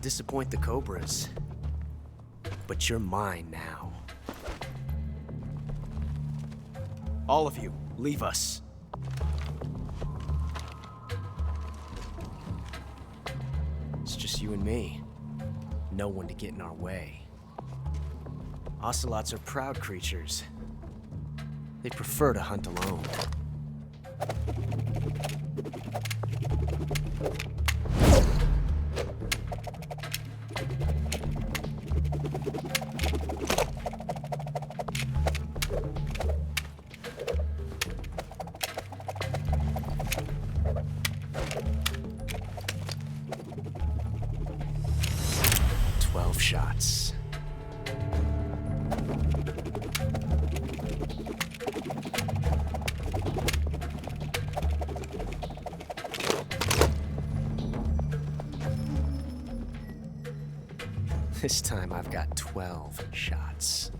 disappoint the Cobras. But you're mine now. All of you, leave us. It's just you and me. No one to get in our way. Ocelots are proud creatures. They prefer to hunt alone. Shots. This time I've got 12 shots.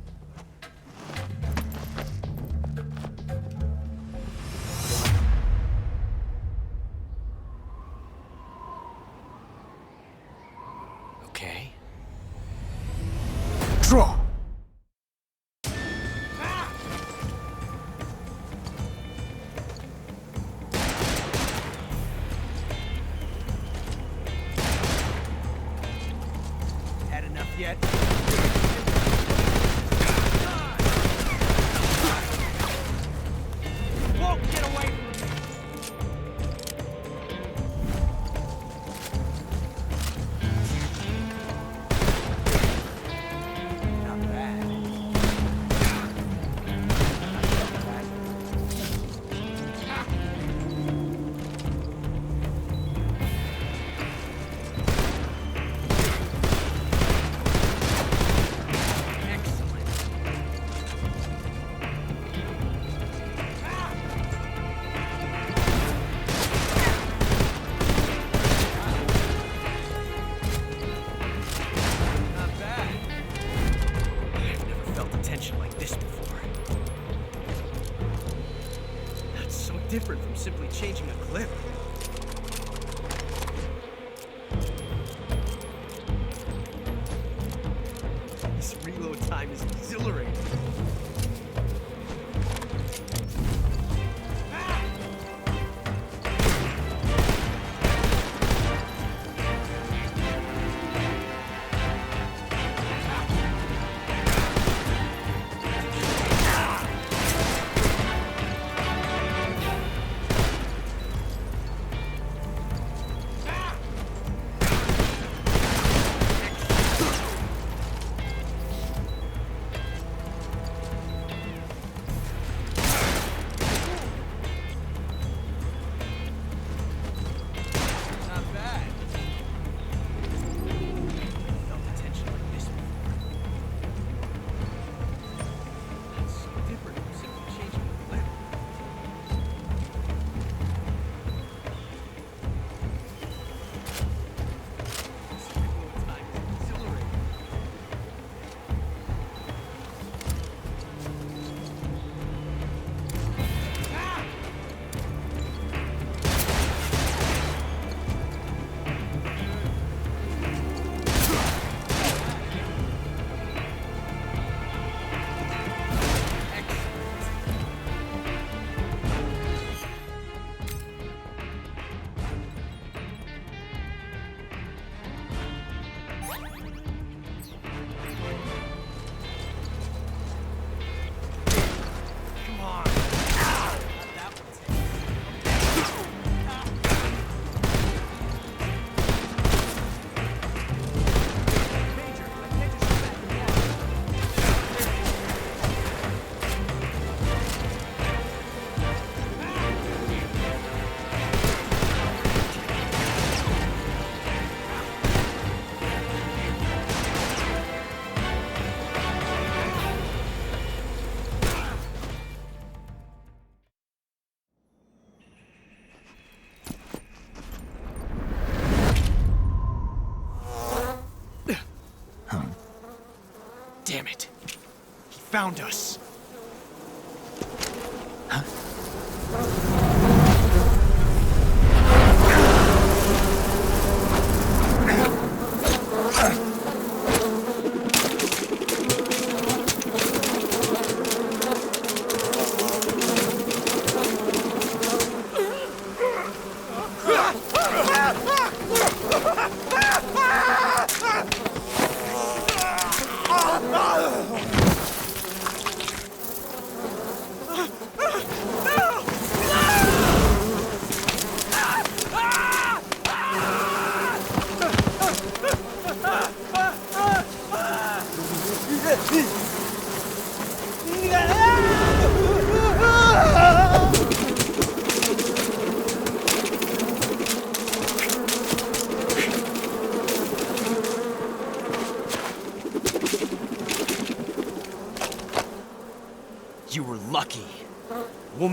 Okay. Draw! Had enough yet? Whoa, get away from me! Different from simply changing a clip. This reload time is exhilarating. Damn it. He found us.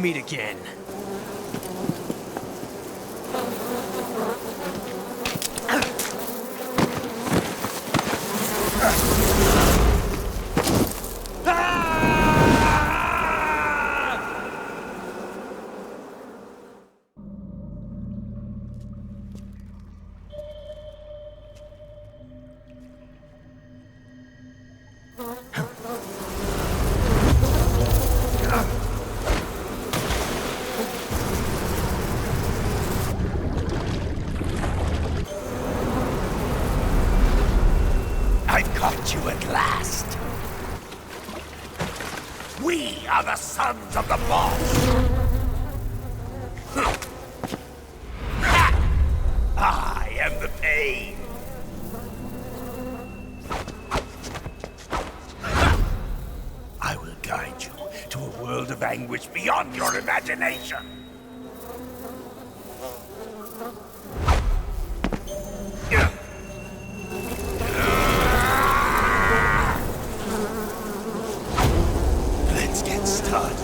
meet again. I've caught you at last. We are the sons of the boss. I am the pain. I will guide you to a world of anguish beyond your imagination. Let's get started.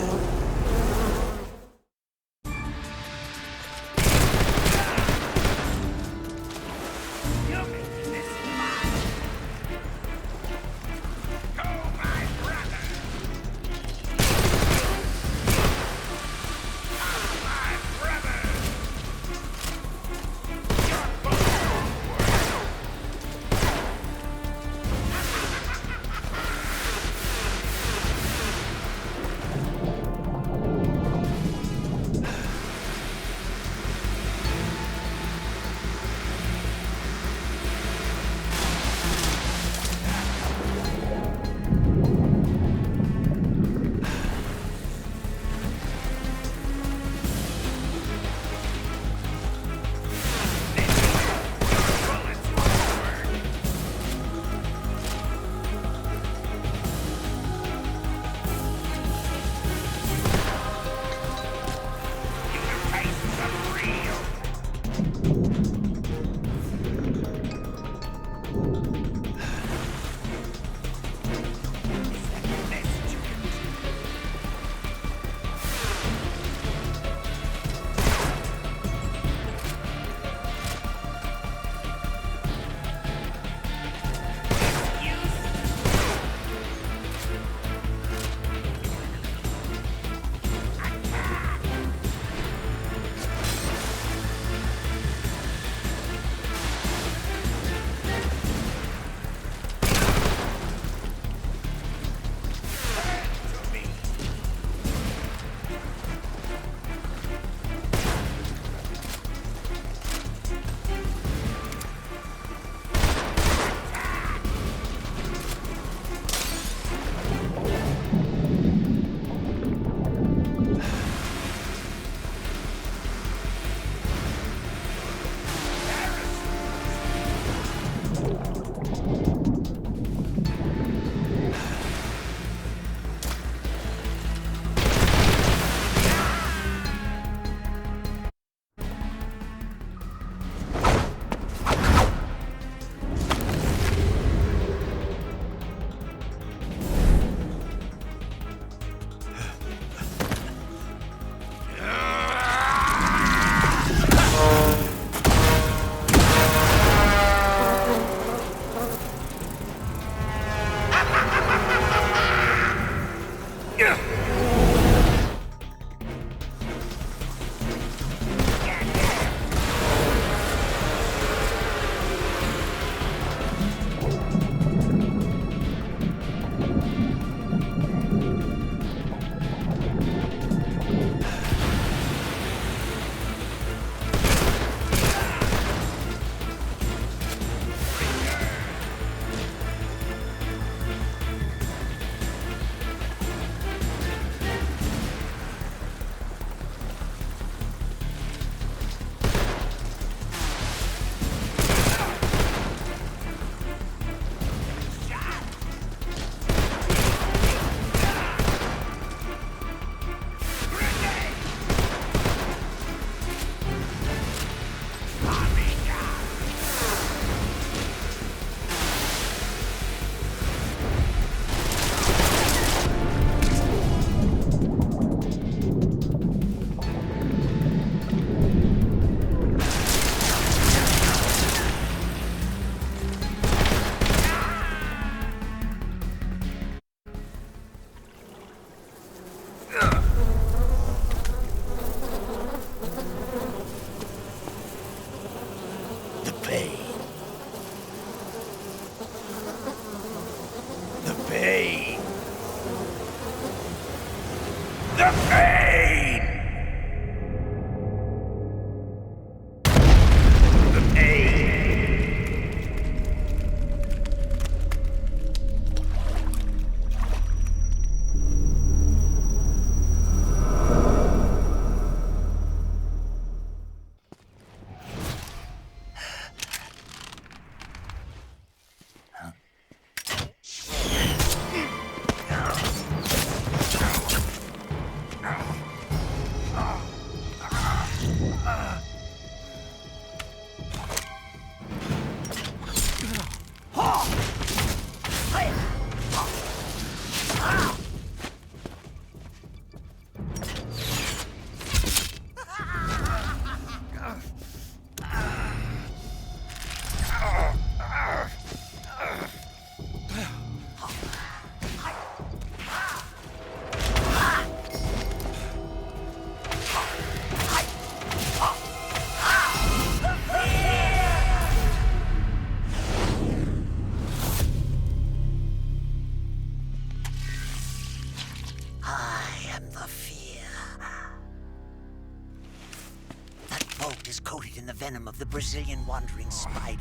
heart is coated in the venom of the Brazilian wandering spider.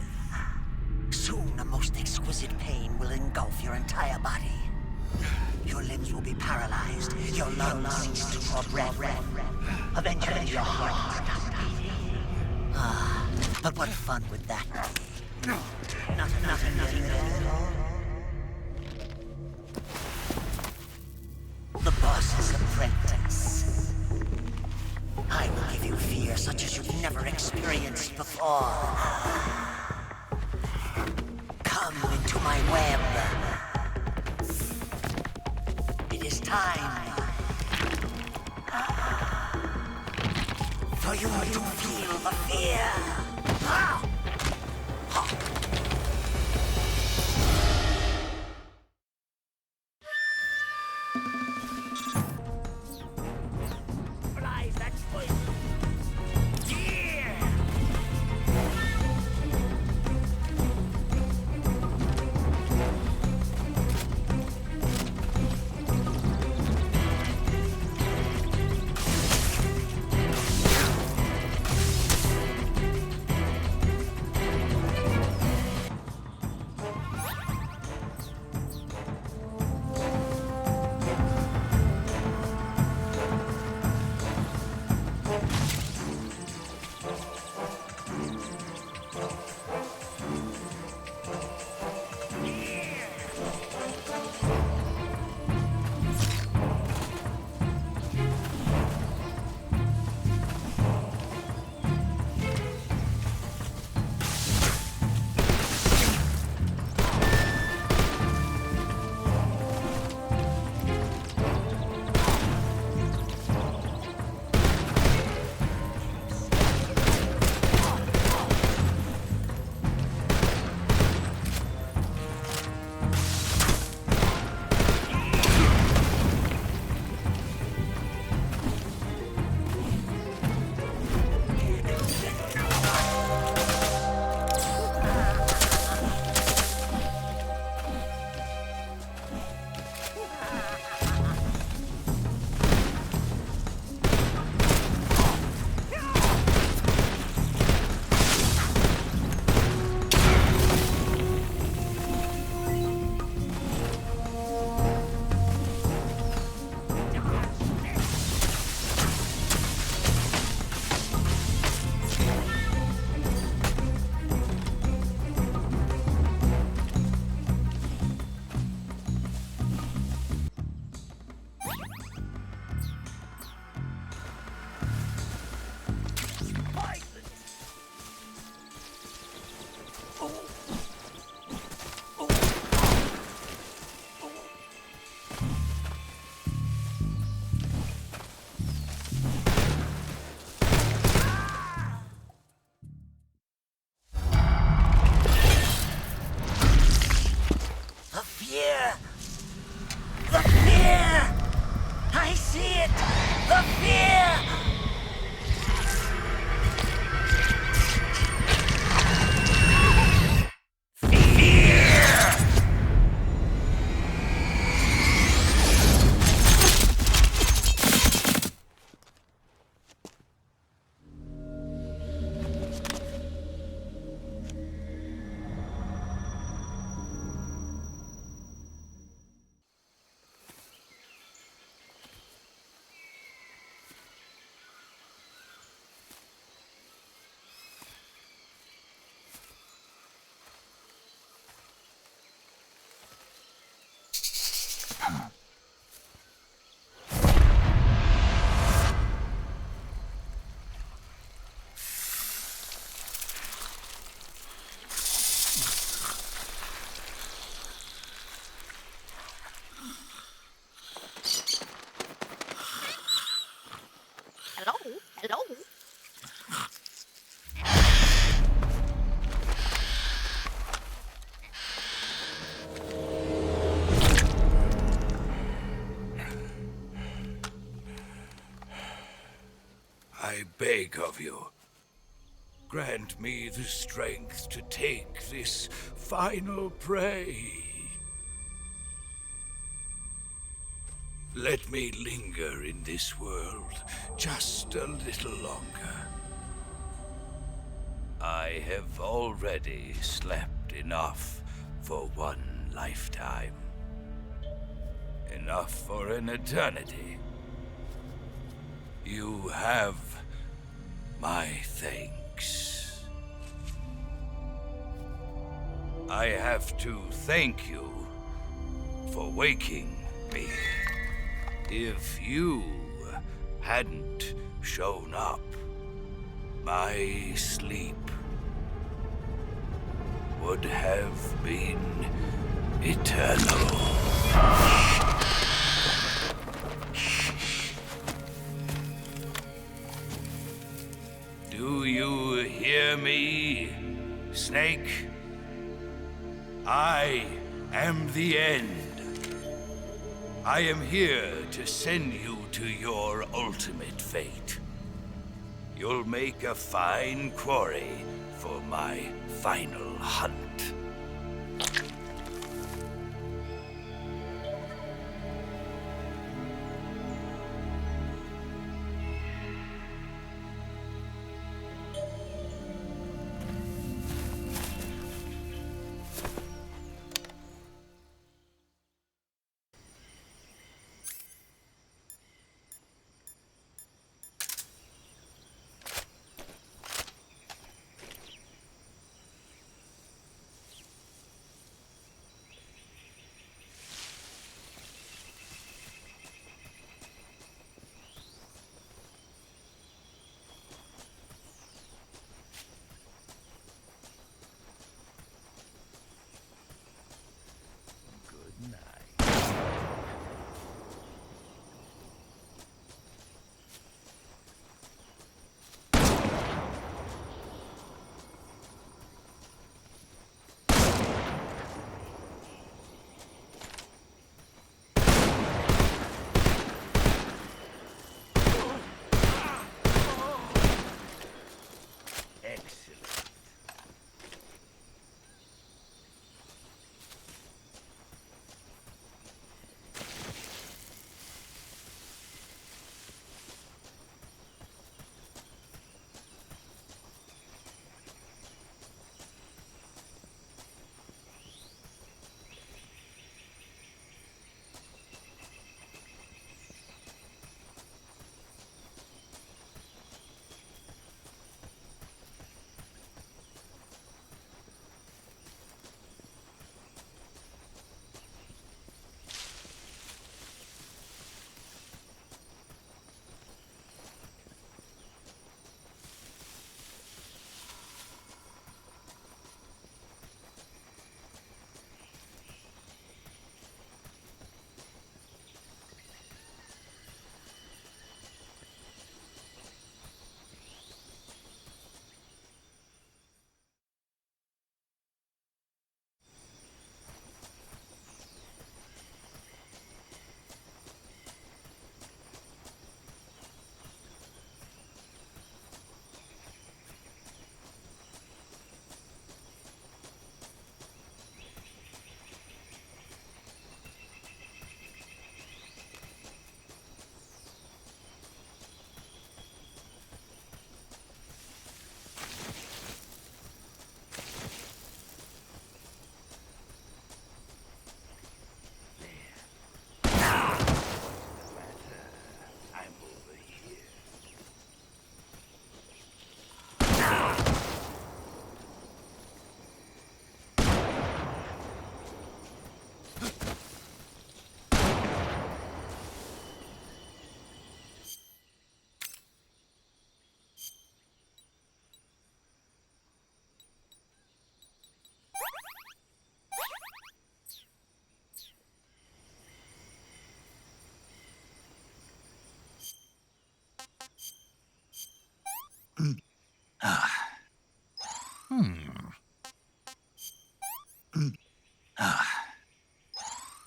Soon, a most exquisite pain will engulf your entire body. Your limbs will be paralyzed, your lungs cease to draw breath. Eventually, your heart will stop beating. Ah, but what fun would that be? Nothing at all. The boss's apprentice. I will give you fear such as you've never experienced before. Come into my web. It is time for you to feel the fear. The fear! I see it! The fear! Hello? I beg of you, grant me the strength to take this final prey. Let me linger in this world just a little longer. I have already slept enough for one lifetime. Enough for an eternity. You have my thanks. I have to thank you for waking me. If you hadn't shown up, my sleep would have been eternal. Do you hear me, Snake? I am the end. I am here to send you to your ultimate fate. You'll make a fine quarry for my final hunt.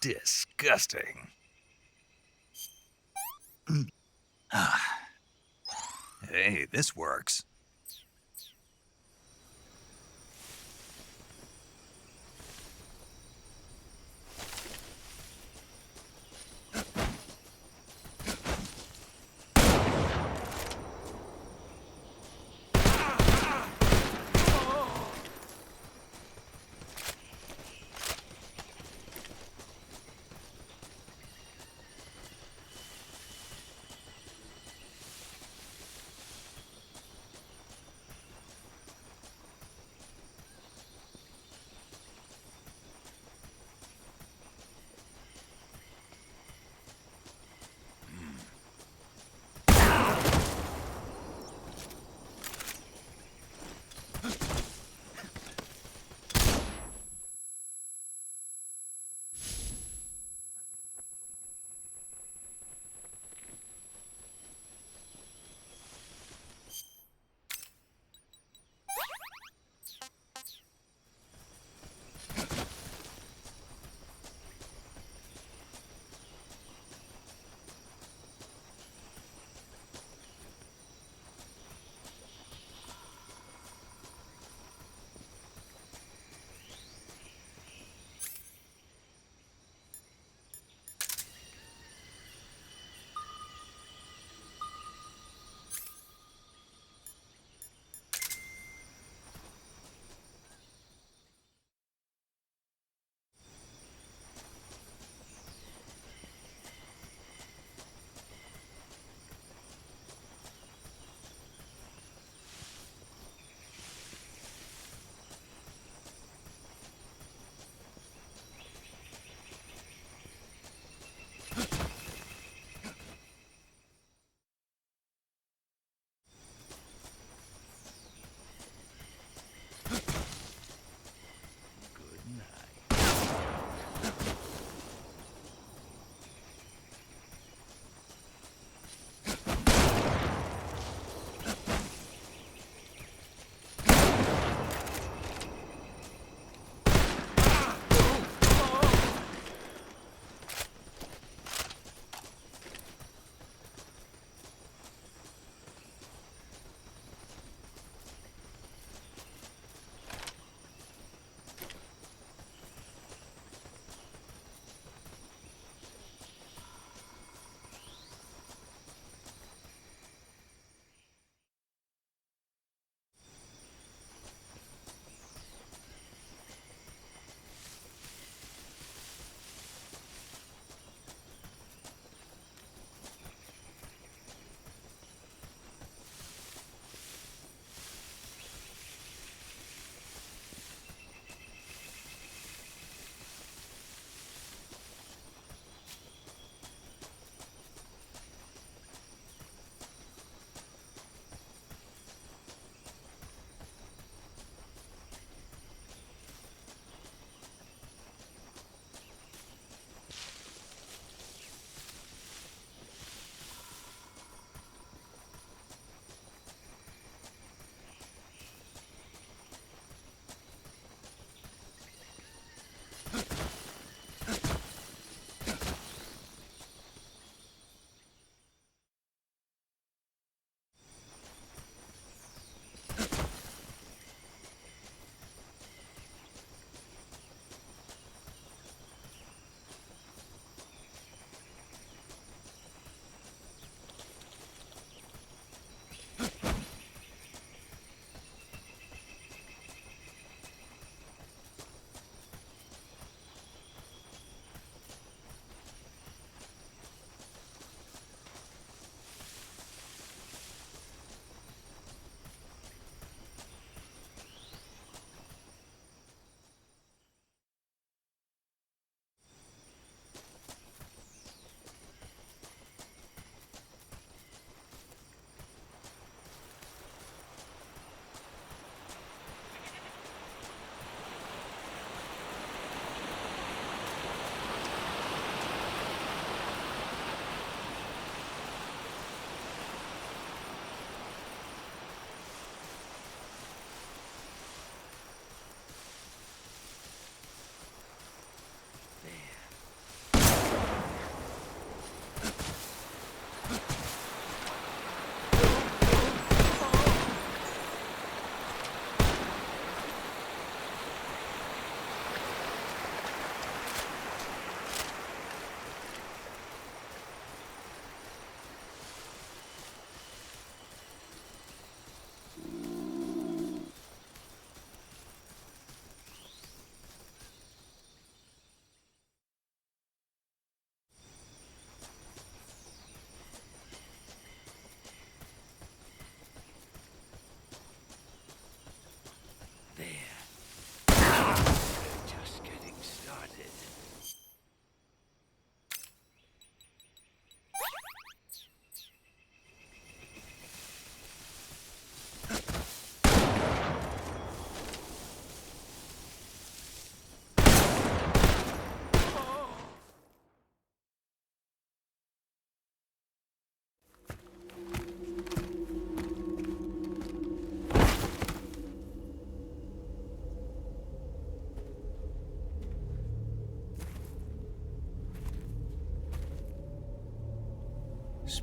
Disgusting. Hey, this works.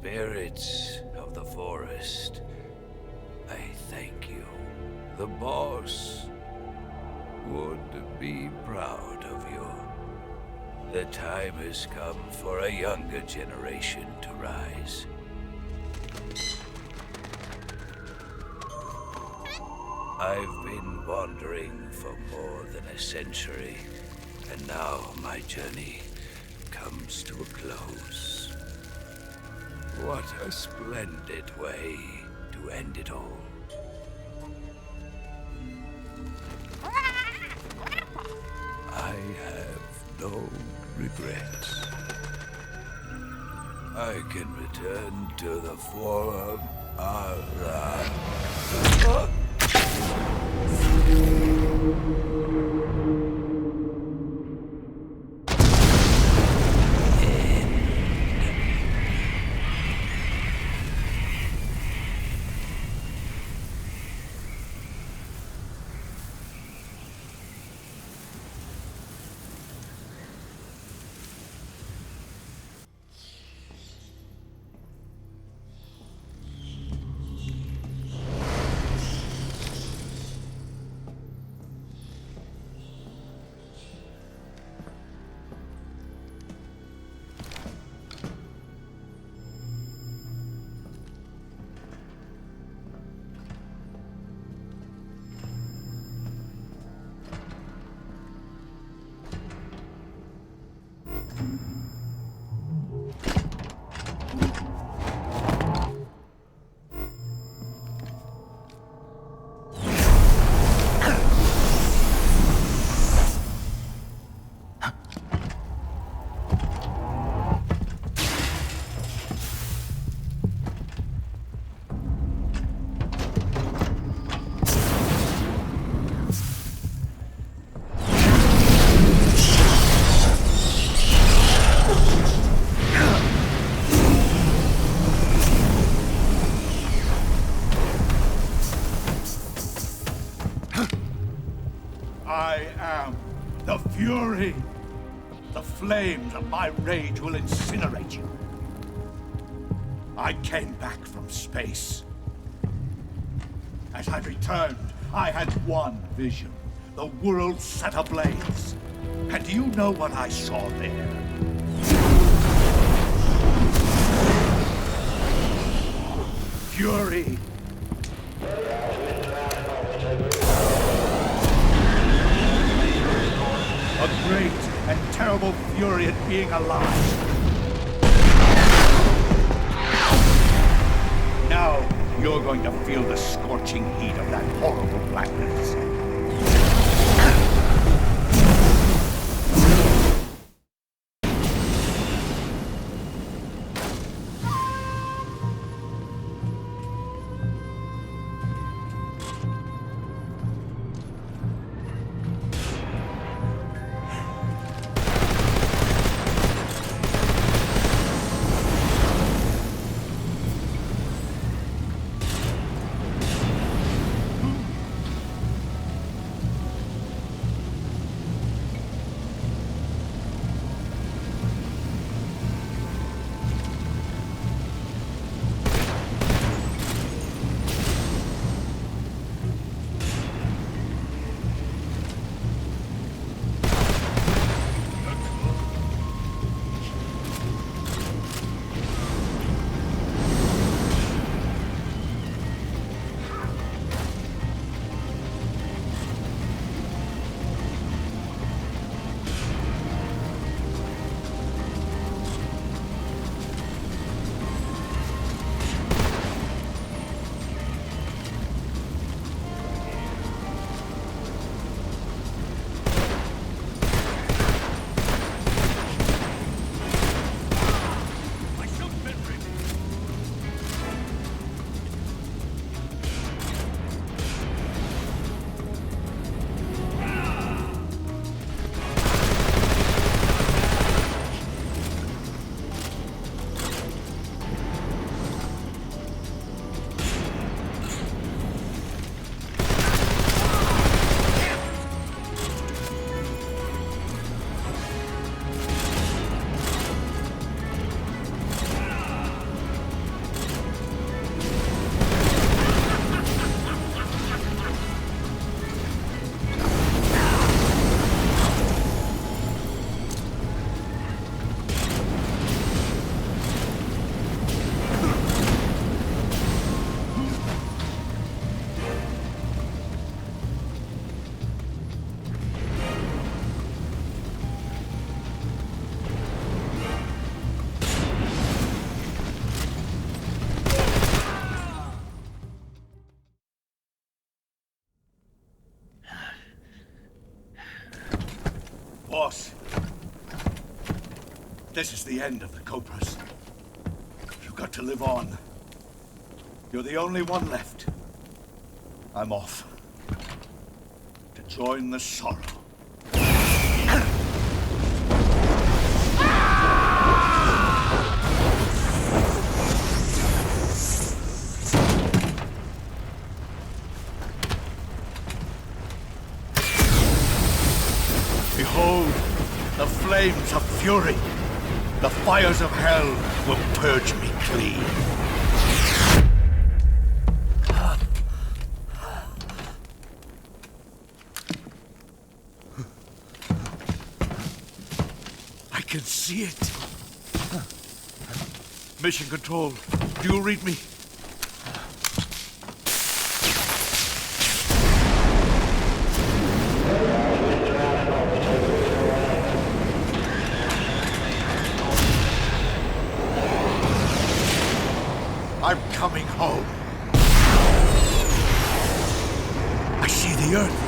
Spirits of the forest, I thank you. The boss would be proud of you. The time has come for a younger generation to rise. I've been wandering for more than a century, and now my journey comes to a close. What a splendid way to end it all. I have no regrets. I can return to the Forum alive. I am the Fury. The flames of my rage will incinerate you. I came back from space. As I returned, I had one vision. The world set ablaze. And do you know what I saw there? Fury. A great and terrible fury at being alive. Now, you're going to feel the scorching heat of that horrible blackness. Boss, this is the end of the Cobras. You've got to live on. You're the only one left. I'm off. To join the sorrow. Behold, the flames of fury. The fires of hell will purge me clean. I can see it. Mission Control, do you read me? I'm coming home. I see the Earth.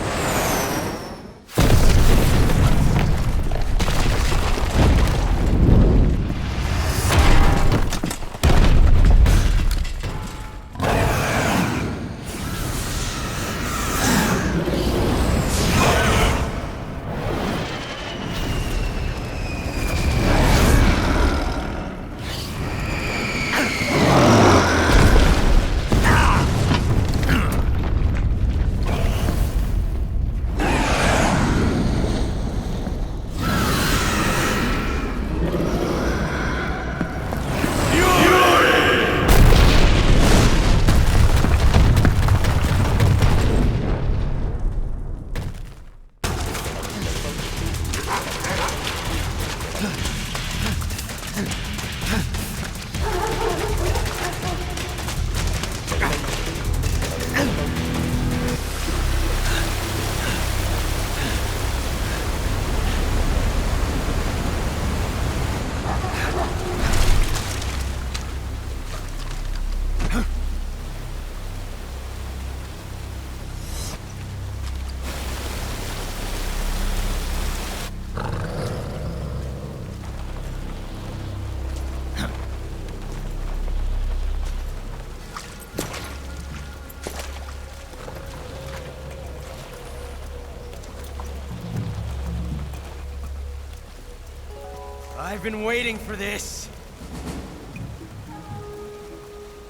I've been waiting for this.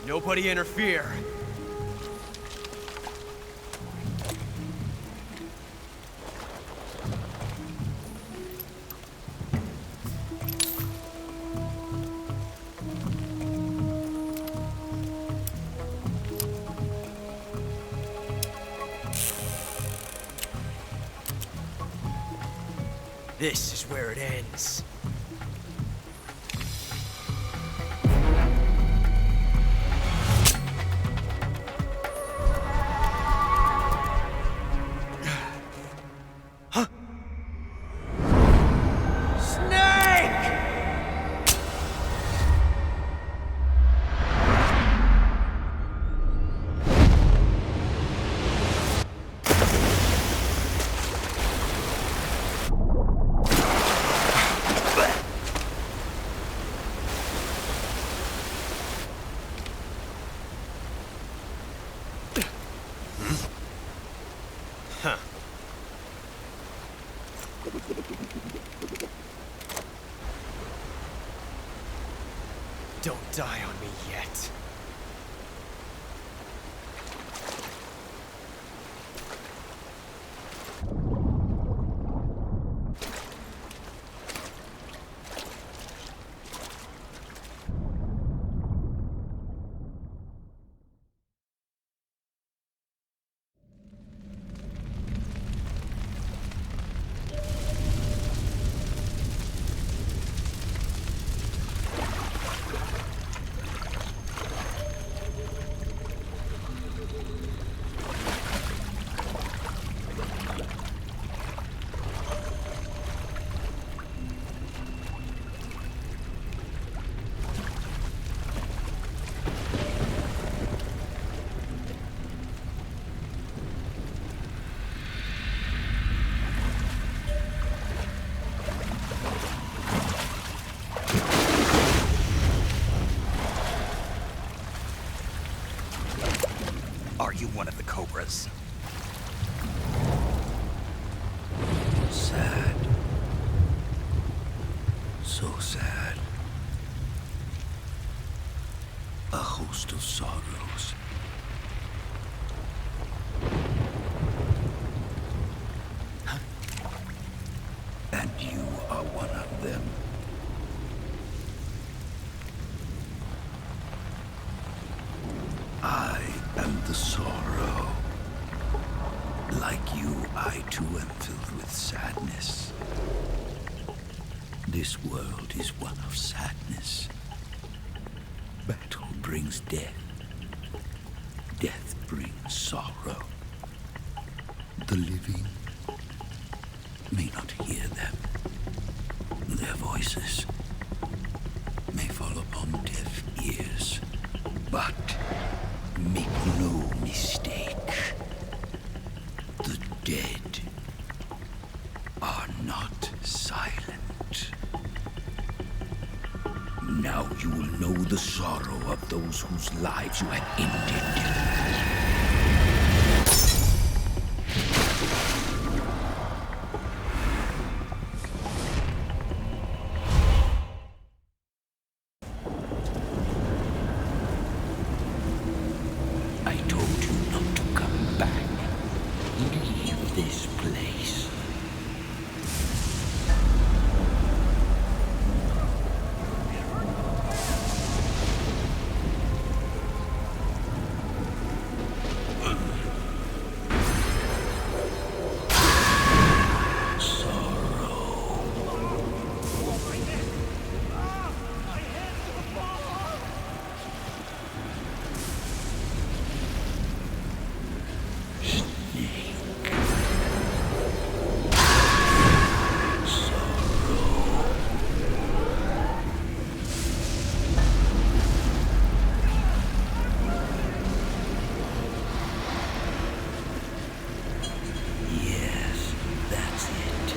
Nobody interfere. This is where it ends. Don't die on me yet. Are you one of the Cobras? Sad. So sad. A host of sorrows. And you are one of them. I am the sorrow. Like you, I too am filled with sadness. This world is one of sadness. Battle brings death. Death brings sorrow. The living may not hear them. Their voices may fall upon deaf ears. But make no mistake, the dead are not silent. Now you will know the sorrow of those whose lives you had ended. I told you not to come back. Leave this place. Yes, that's it.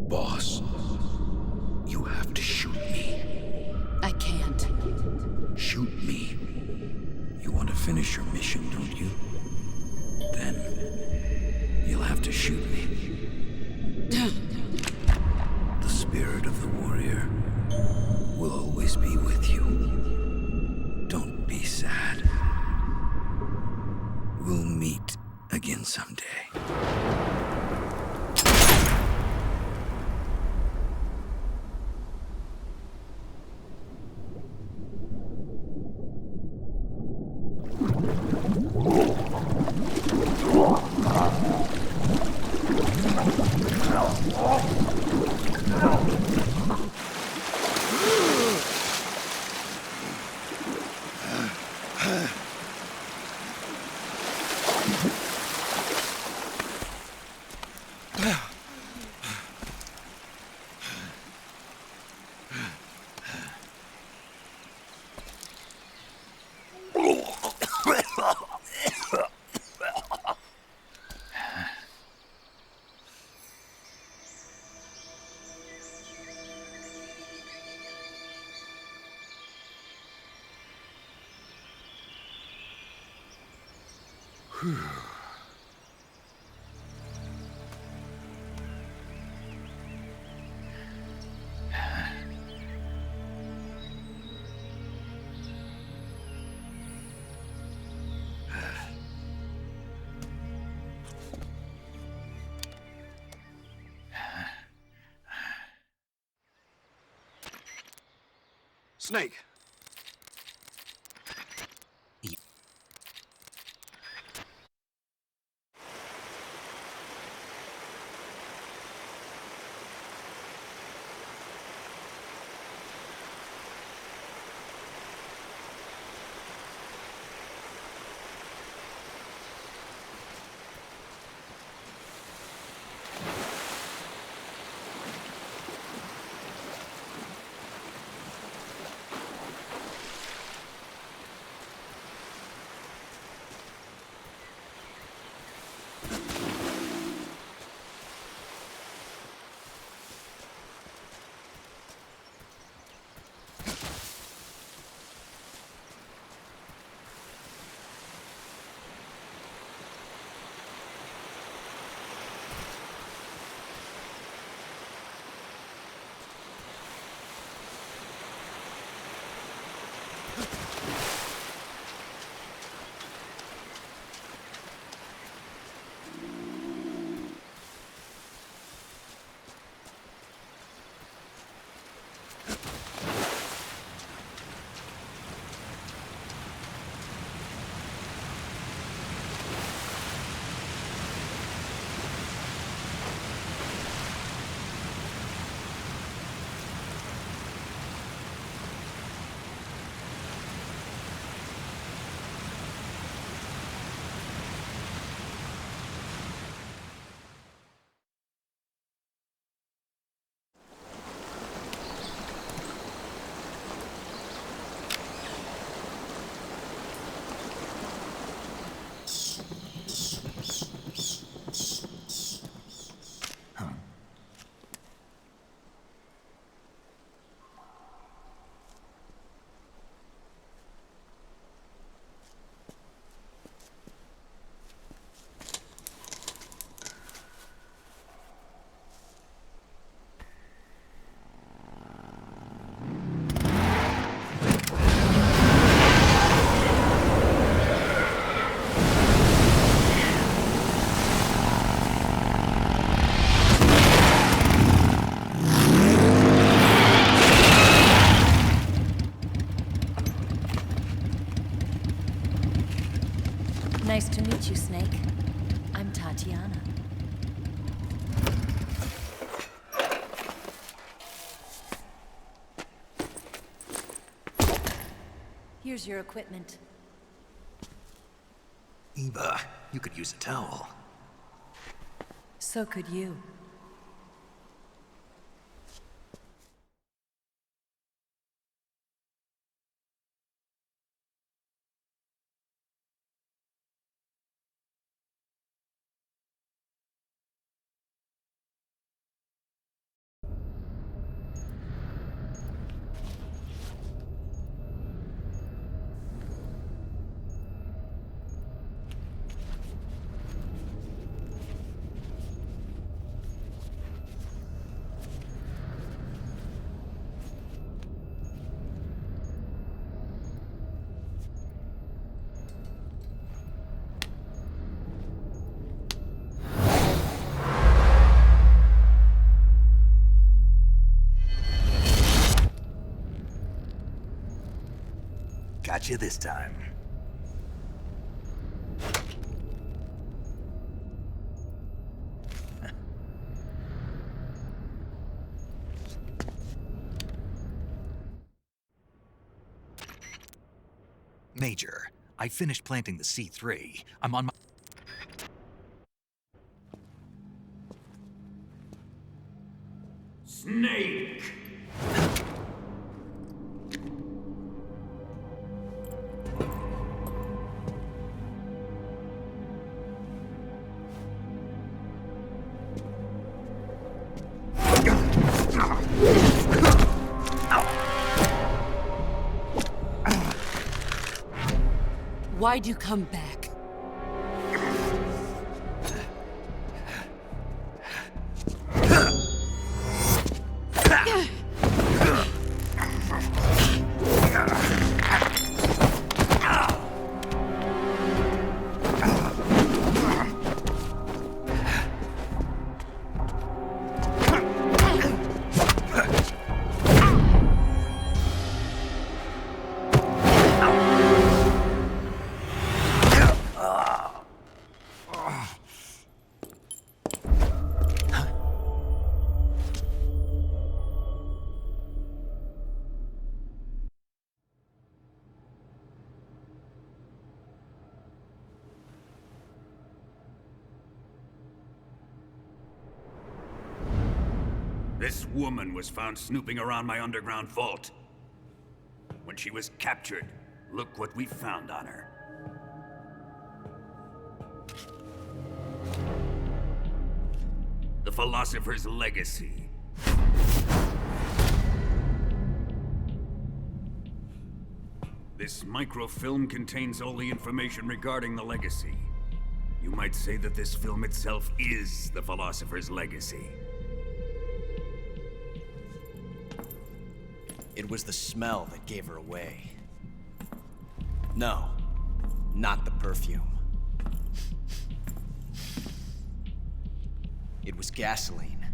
Boss, you have to shoot me. I can't. Shoot me. You want to finish your mission, don't you? Then you'll have to shoot me. The spirit of the warrior will always be with you. Don't be sad. We'll meet again someday. Snake. Nice to meet you, Snake. I'm Tatiana. Here's your equipment. Eva, you could use a towel. So could you. Got you this time. Major, I finished planting the C3. I'm on my... Snake! Why'd you come back? This woman was found snooping around my underground vault. When she was captured, look what we found on her. The Philosopher's Legacy. This microfilm contains all the information regarding the Legacy. You might say that this film itself is the Philosopher's Legacy. It was the smell that gave her away. No, not the perfume. It was gasoline.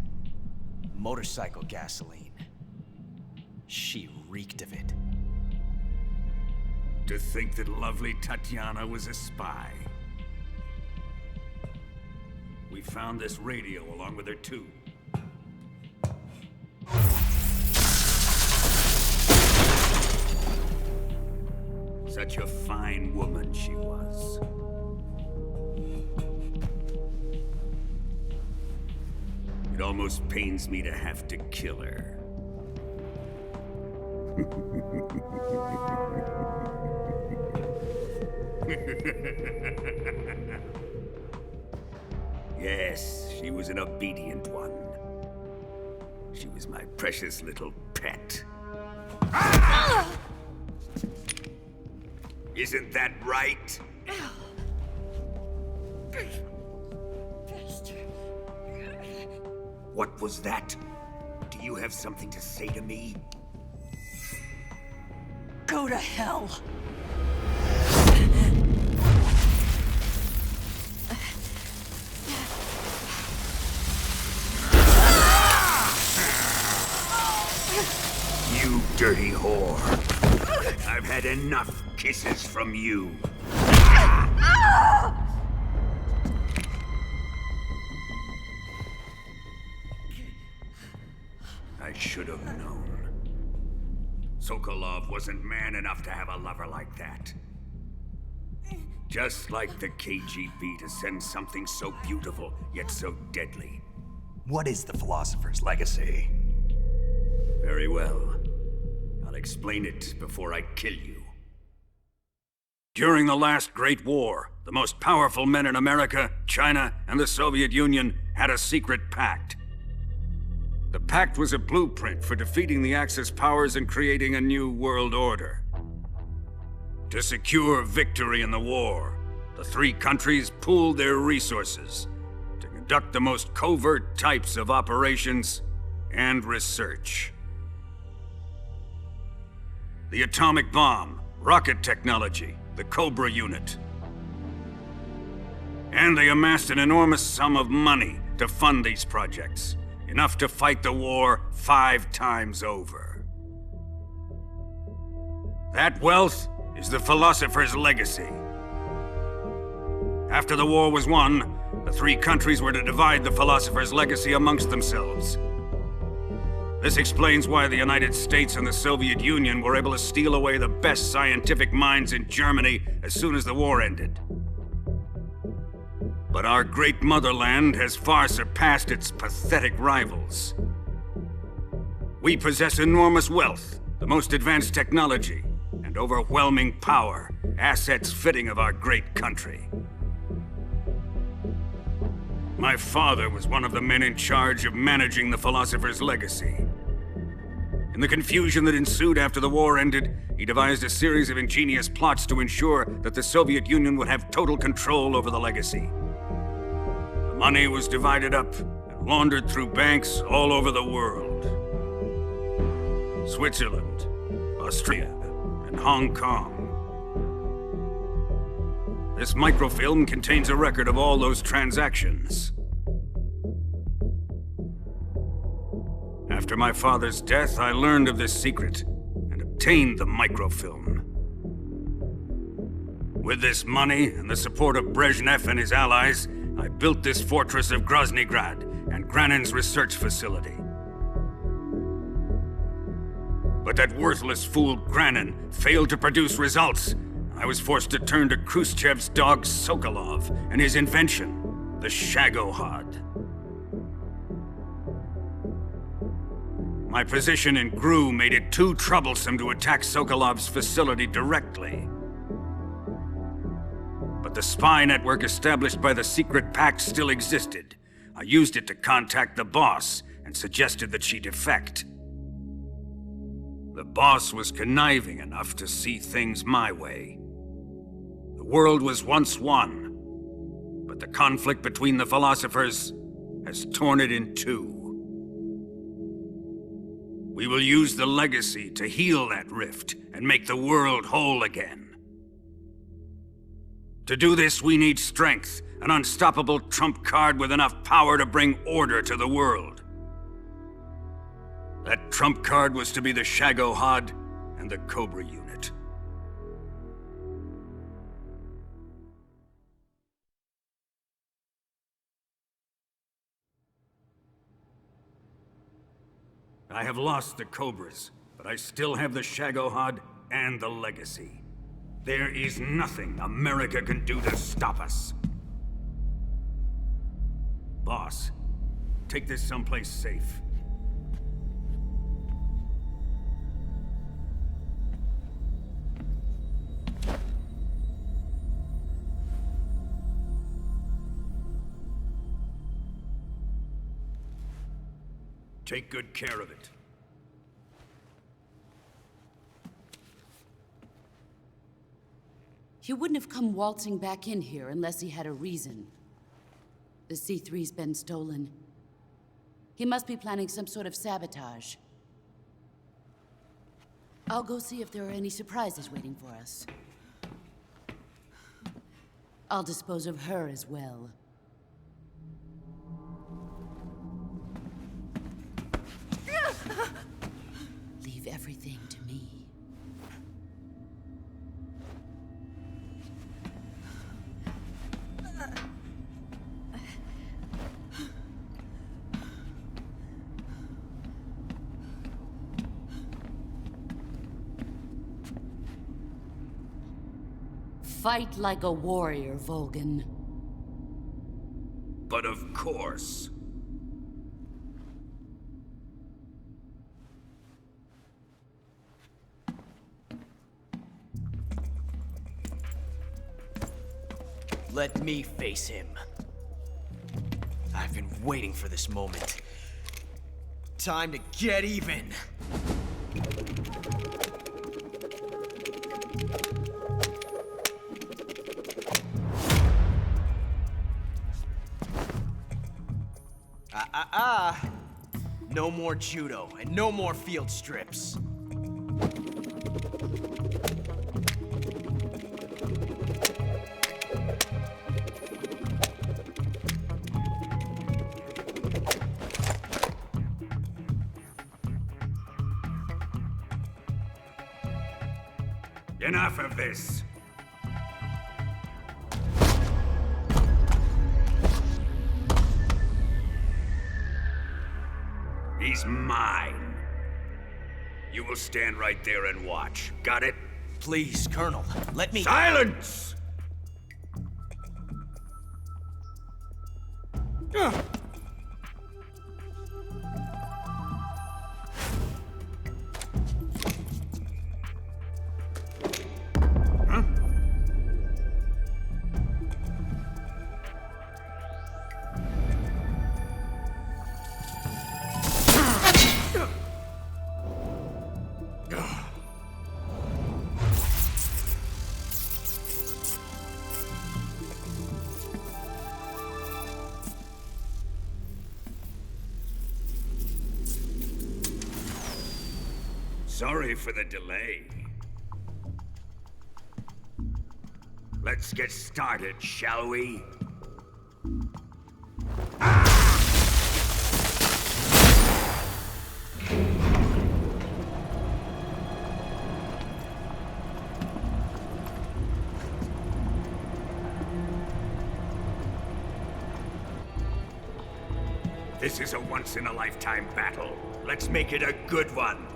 Motorcycle gasoline. She reeked of it. To think that lovely Tatiana was a spy. We found this radio along with her too. Such a fine woman she was. It almost pains me to have to kill her. Yes, she was an obedient one. She was my precious little pet. Ah! Isn't that right? What was that? Do you have something to say to me? Go to hell! You dirty whore. I've had enough kisses from you. I should have known. Sokolov wasn't man enough to have a lover like that. Just like the KGB to send something so beautiful, yet so deadly. What is the Philosopher's Legacy? Very well. I'll explain it before I kill you. During the last Great War, the most powerful men in America, China, and the Soviet Union had a secret pact. The pact was a blueprint for defeating the Axis powers and creating a new world order. To secure victory in the war, the three countries pooled their resources to conduct the most covert types of operations and research. The atomic bomb, rocket technology, the Cobra unit. And they amassed an enormous sum of money to fund these projects, enough to fight the war 5 times over. That wealth is the Philosopher's Legacy. After the war was won, the three countries were to divide the Philosopher's Legacy amongst themselves. This explains why the United States and the Soviet Union were able to steal away the best scientific minds in Germany as soon as the war ended. But our great motherland has far surpassed its pathetic rivals. We possess enormous wealth, the most advanced technology, and overwhelming power, assets fitting of our great country. My father was one of the men in charge of managing the Philosopher's Legacy. In the confusion that ensued after the war ended, he devised a series of ingenious plots to ensure that the Soviet Union would have total control over the legacy. The money was divided up and laundered through banks all over the world. Switzerland, Australia, and Hong Kong. This microfilm contains a record of all those transactions. After my father's death, I learned of this secret and obtained the microfilm. With this money and the support of Brezhnev and his allies, I built this fortress of Groznygrad and Granin's research facility. But that worthless fool Granin failed to produce results. I was forced to turn to Khrushchev's dog Sokolov and his invention, the Shagohod. My position in GRU made it too troublesome to attack Sokolov's facility directly. But the spy network established by the secret pact still existed. I used it to contact the boss and suggested that she defect. The boss was conniving enough to see things my way. The world was once one, but the conflict between the philosophers has torn it in two. We will use the legacy to heal that rift and make the world whole again. To do this, we need strength, an unstoppable trump card with enough power to bring order to the world. That trump card was to be the Shagohod and the Cobra unit. I have lost the Cobras, but I still have the Shagohod and the legacy. There is nothing America can do to stop us. Boss, take this someplace safe. Take good care of it. He wouldn't have come waltzing back in here unless he had a reason. The C3's been stolen. He must be planning some sort of sabotage. I'll go see if there are any surprises waiting for us. I'll dispose of her as well. Leave everything to me. Fight like a warrior, Volgin. But of course. Let me face him. I've been waiting for this moment. Time to get even. No more judo, and no more field strips. Enough of this. He's mine. You will stand right there and watch. Got it? Please, Colonel, let me— Silence! Sorry for the delay. Let's get started, shall we? This is a once-in-a-lifetime battle. Let's make it a good one.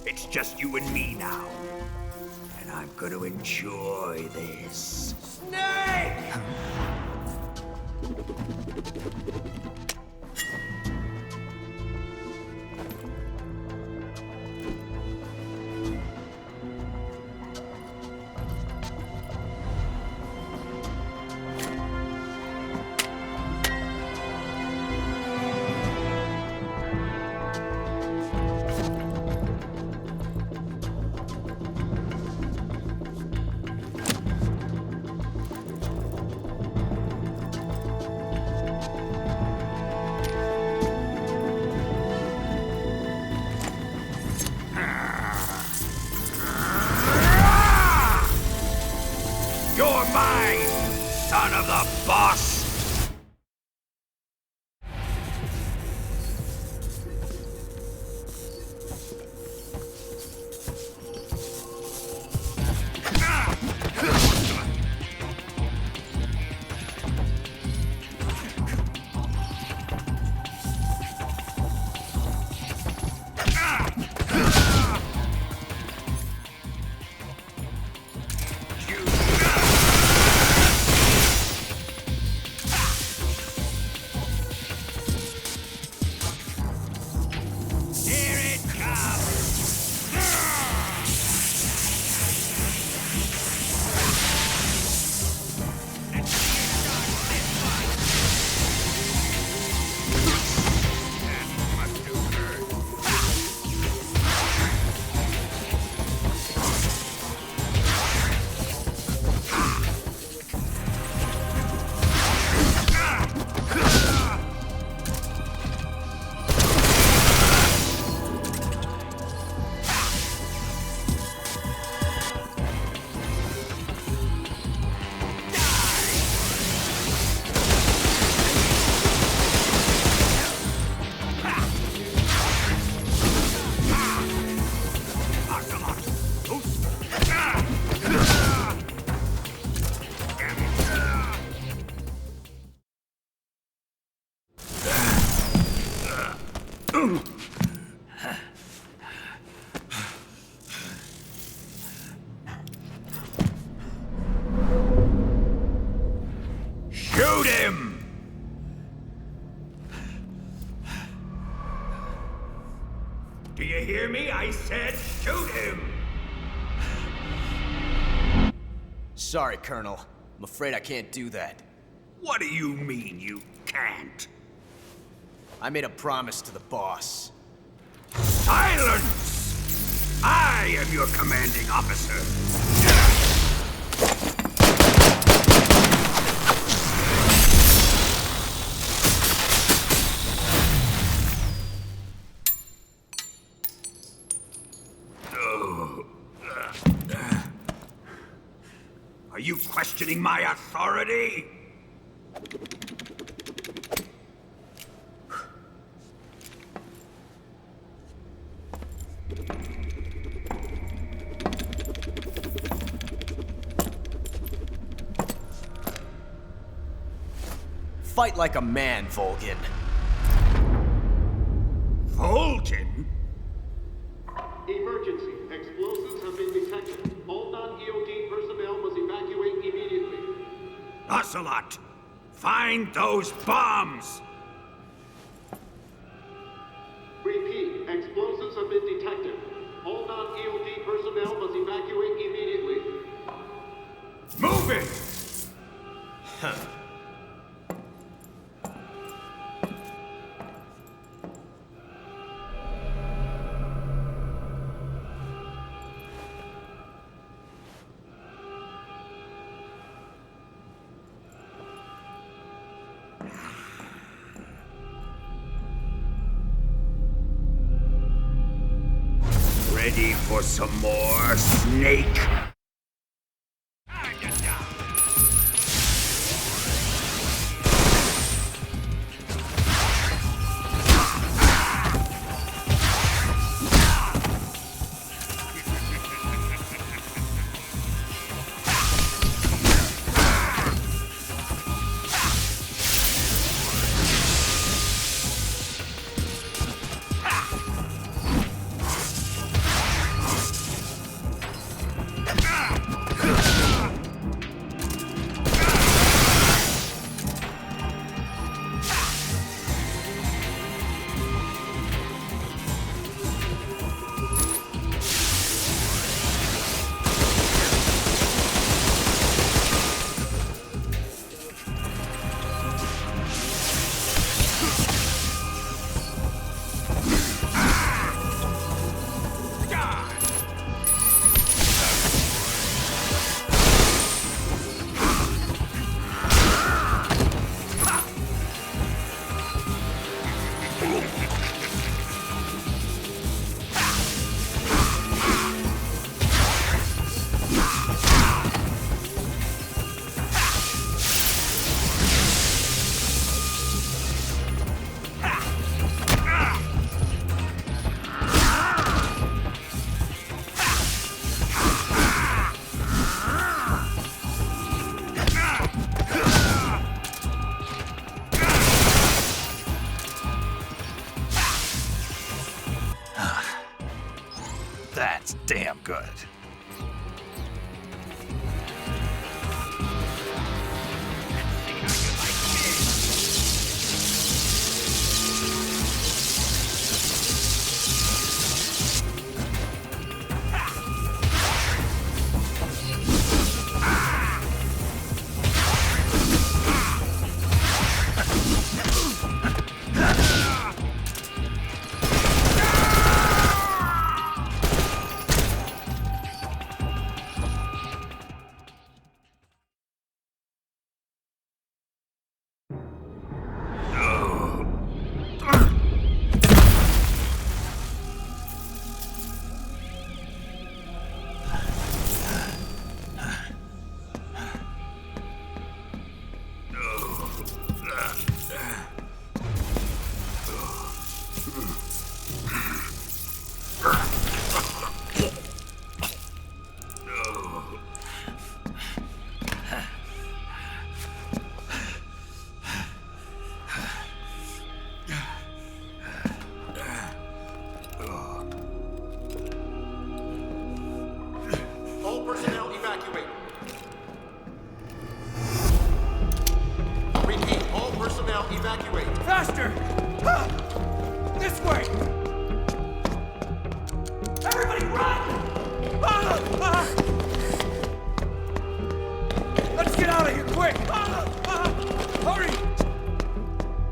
It's just you and me now. And I'm gonna enjoy this. Snake! You're mine, son of the boss! Shoot him! Do you hear me? I said shoot him! Sorry, Colonel. I'm afraid I can't do that. What do you mean you can't? I made a promise to the boss. Silence! I am your commanding officer. Are you questioning my authority? Fight like a man, Volgin. Volgin? Emergency. Explosives have been detected. All non-EOD personnel must evacuate immediately. Ocelot, find those bombs! personnel must evacuate immediately. Move it! Ready for some more, Snake? That's damn good. All personnel evacuate. Repeat, all personnel evacuate. Faster! This way! Everybody run! Let's get out of here, quick! Hurry!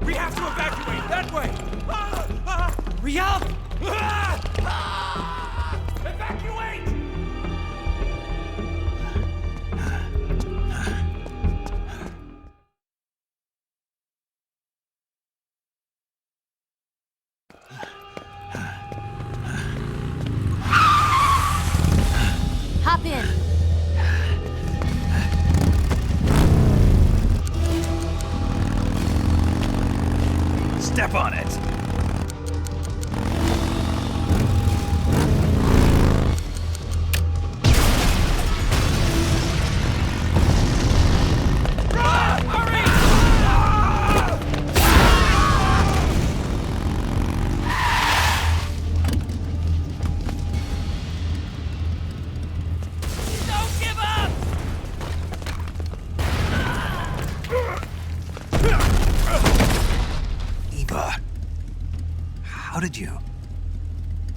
We have to evacuate, that way! Hurry up! Evacuate! Hop in. Step on it.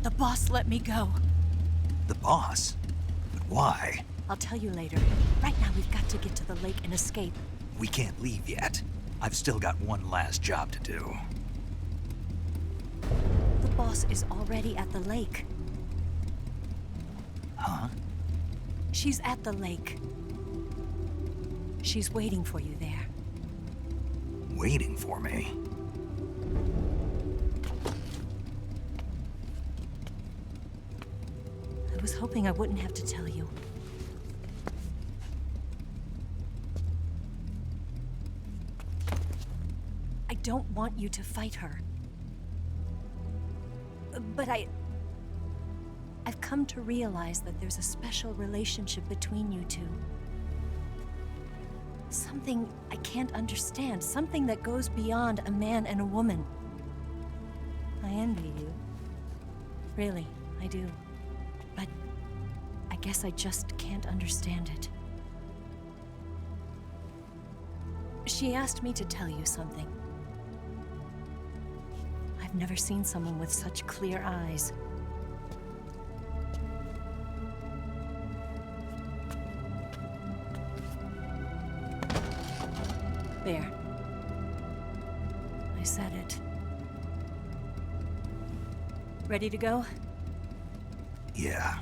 The boss let me go. The boss? But why? I'll tell you later. Right now, we've got to get to the lake and escape. We can't leave yet. I've still got one last job to do. The boss is already at the lake. Huh? She's at the lake. She's waiting for you there. Waiting for me? I was hoping I wouldn't have to tell you. I don't want you to fight her. But I've come to realize that there's a special relationship between you two. Something I can't understand. Something that goes beyond a man and a woman. I envy you. Really, I do. But I guess I just can't understand it. She asked me to tell you something. I've never seen someone with such clear eyes. There. I said it. Ready to go? Yeah.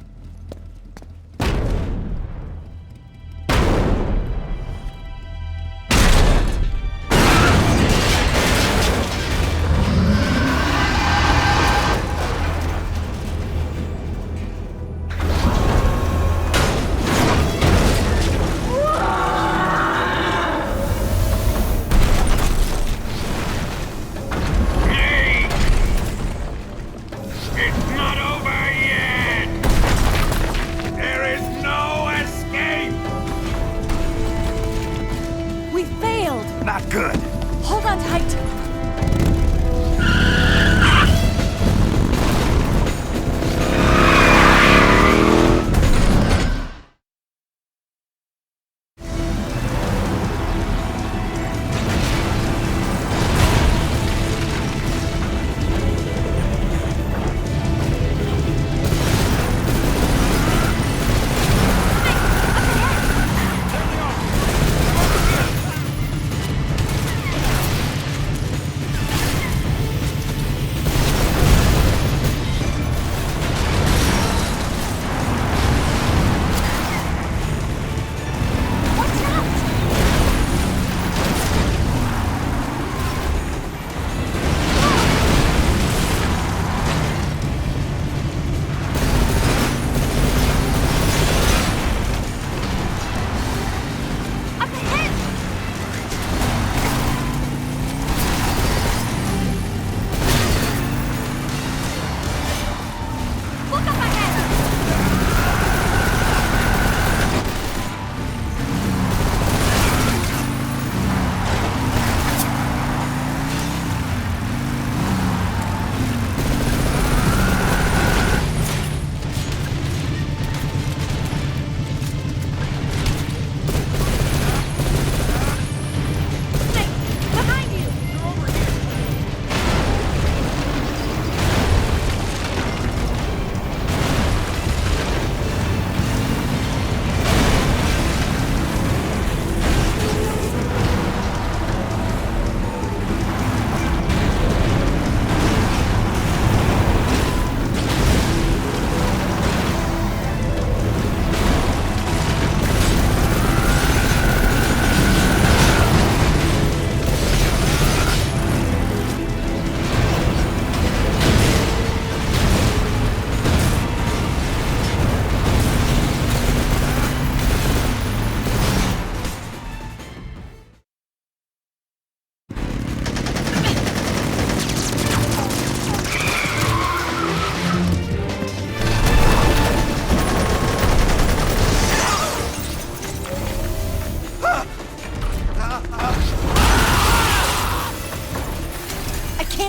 Not good. Hold on tight!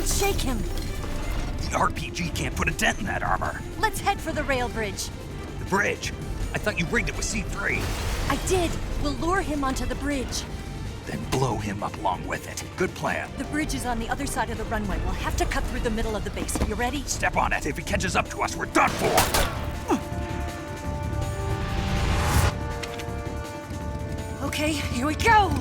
Shake him! The RPG can't put a dent in that armor. Let's head for the rail bridge. The bridge? I thought you rigged it with C3. I did. We'll lure him onto the bridge. Then blow him up along with it. Good plan. The bridge is on the other side of the runway. We'll have to cut through the middle of the base. You ready? Step on it. If he catches up to us, we're done for. Okay, here we go!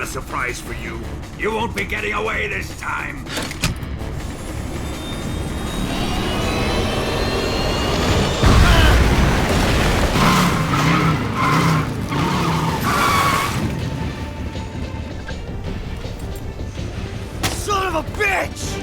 a surprise for you. You won't be getting away this time. Son of a bitch!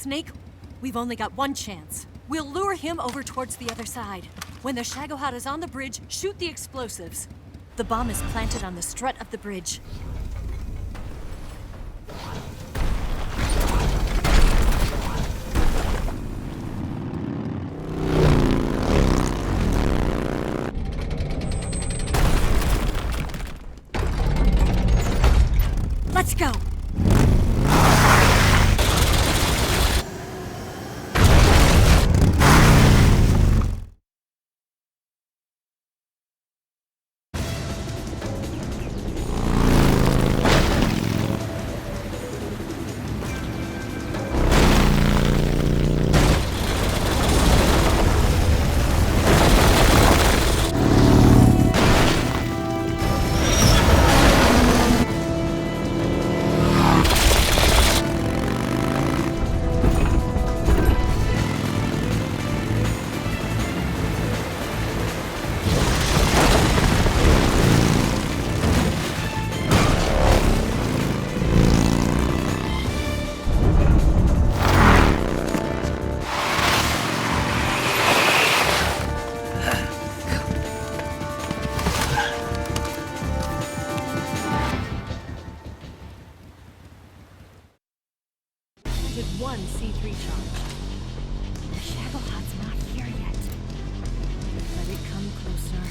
Snake, we've only got one chance. We'll lure him over towards the other side. When the Shagohod is on the bridge, shoot the explosives. The bomb is planted on the strut of the bridge. Let's go! One C3 charge. The Shagohod's not here yet. Let it come closer.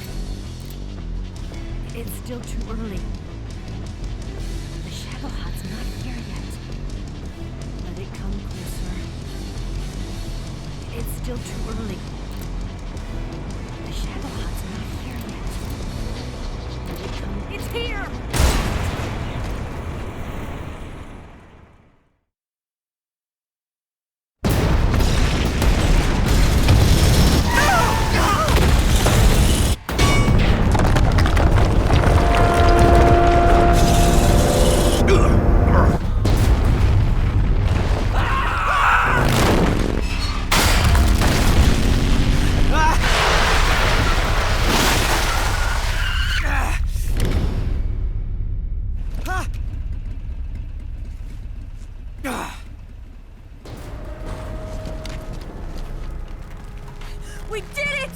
It's still too early. The Shagohod's not here yet. Let it come closer. It's still too early. The Shagohod's not here yet. Let it come. It's here! We did it!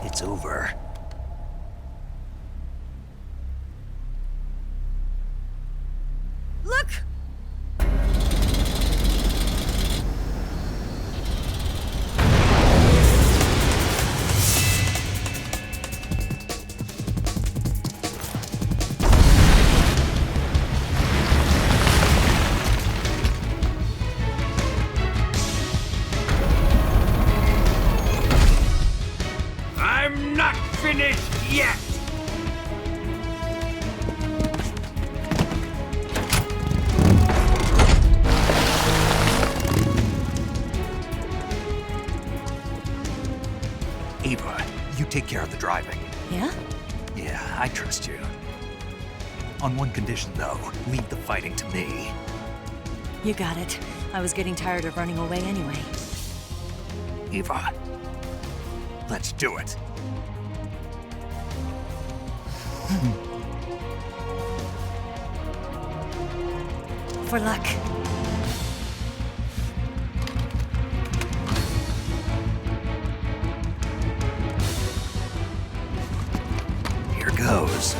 It's over. Look! I'm not finished yet! Ava, you take care of the driving. Yeah? Yeah, I trust you. On one condition, though. Leave the fighting to me. You got it. I was getting tired of running away anyway. Ava, let's do it. For luck. Here goes.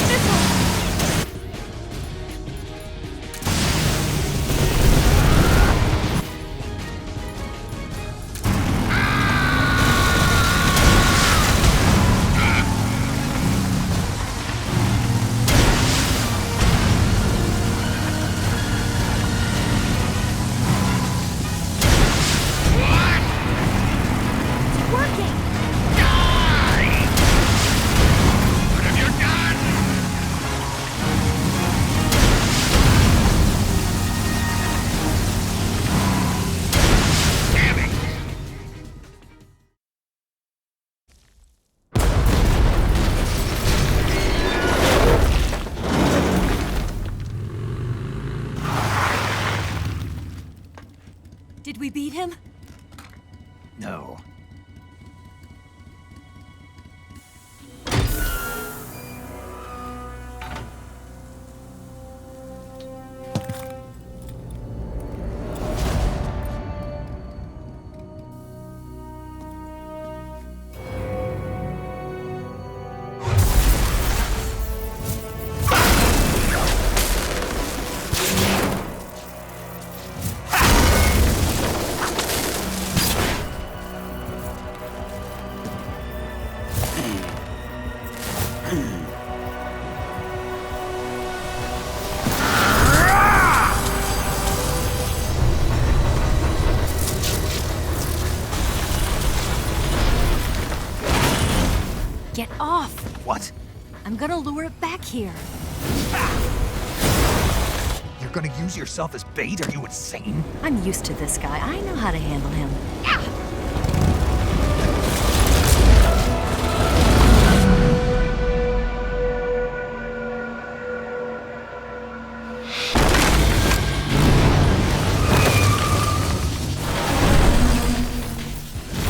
Missiles! Did we beat him? No. Get off! What? I'm gonna lure it back here. You're gonna use yourself as bait? Are you insane? I'm used to this guy. I know how to handle him.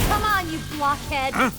Come on, you blockhead! Huh?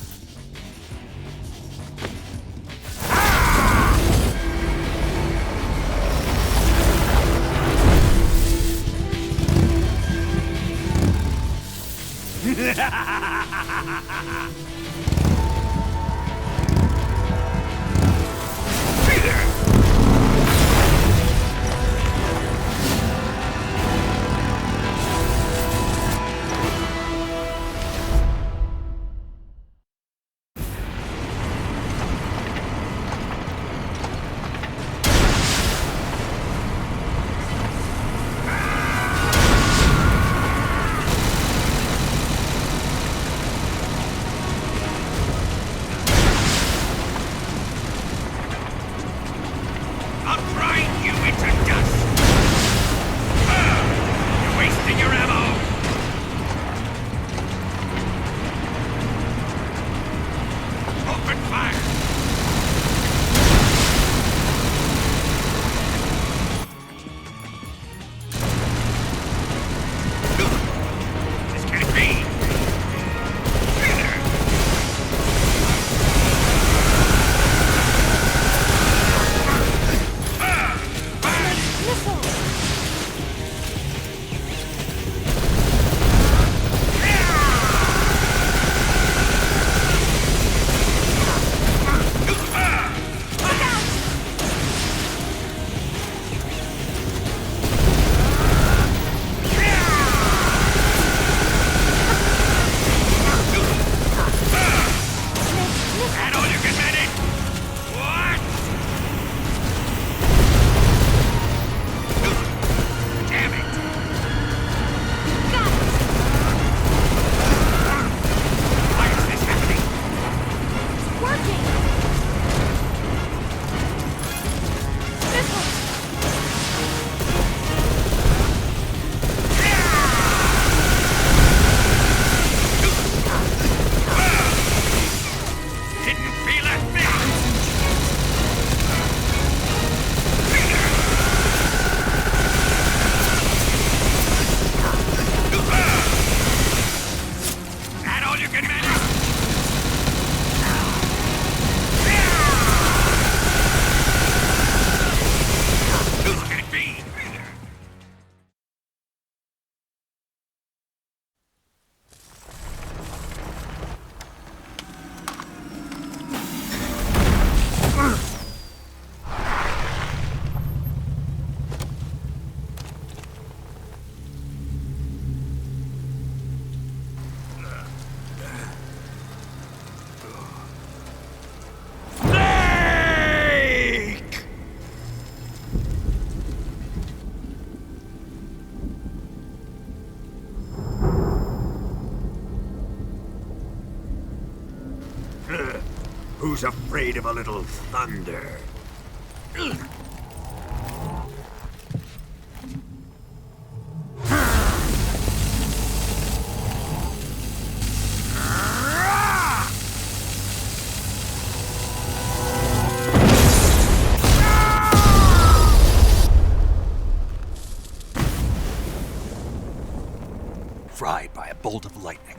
Who's afraid of a little thunder? Fried by a bolt of lightning.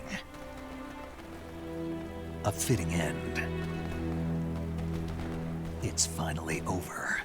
A fitting end. It's finally over.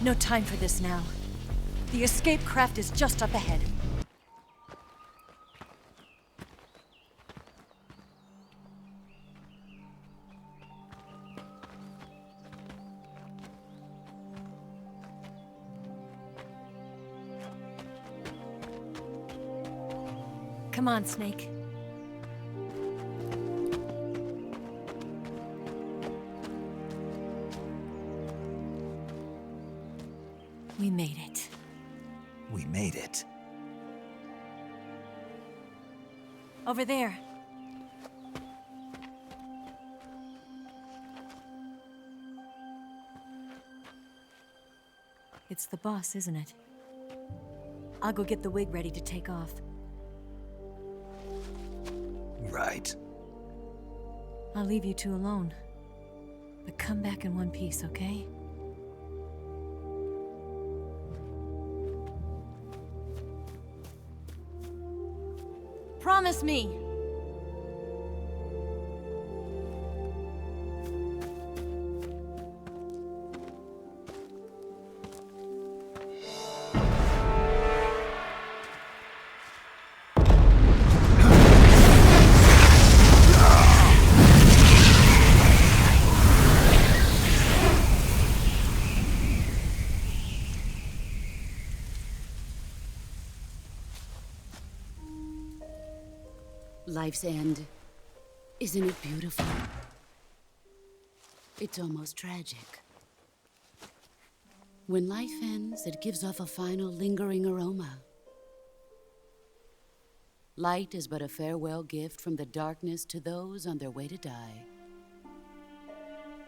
No time for this now. The escape craft is just up ahead. Come on, Snake. We made it. We made it. Over there. It's the boss, isn't it? I'll go get the wig ready to take off. Right. I'll leave you two alone. But come back in one piece, okay? Promise me! Life's end. Isn't it beautiful? It's almost tragic. When life ends, it gives off a final lingering aroma. Light is but a farewell gift from the darkness to those on their way to die.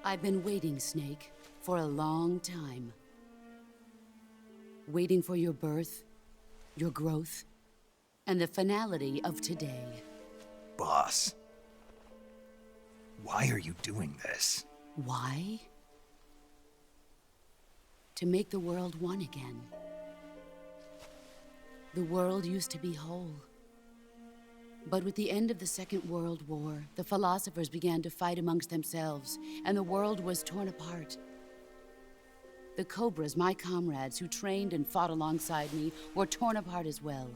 I've been waiting, Snake, for a long time. Waiting for your birth, your growth, and the finality of today. Boss. Why are you doing this? Why? To make the world one again. The world used to be whole. But with the end of the Second World War, the philosophers began to fight amongst themselves, and the world was torn apart. The Cobras, my comrades who trained and fought alongside me, were torn apart as well.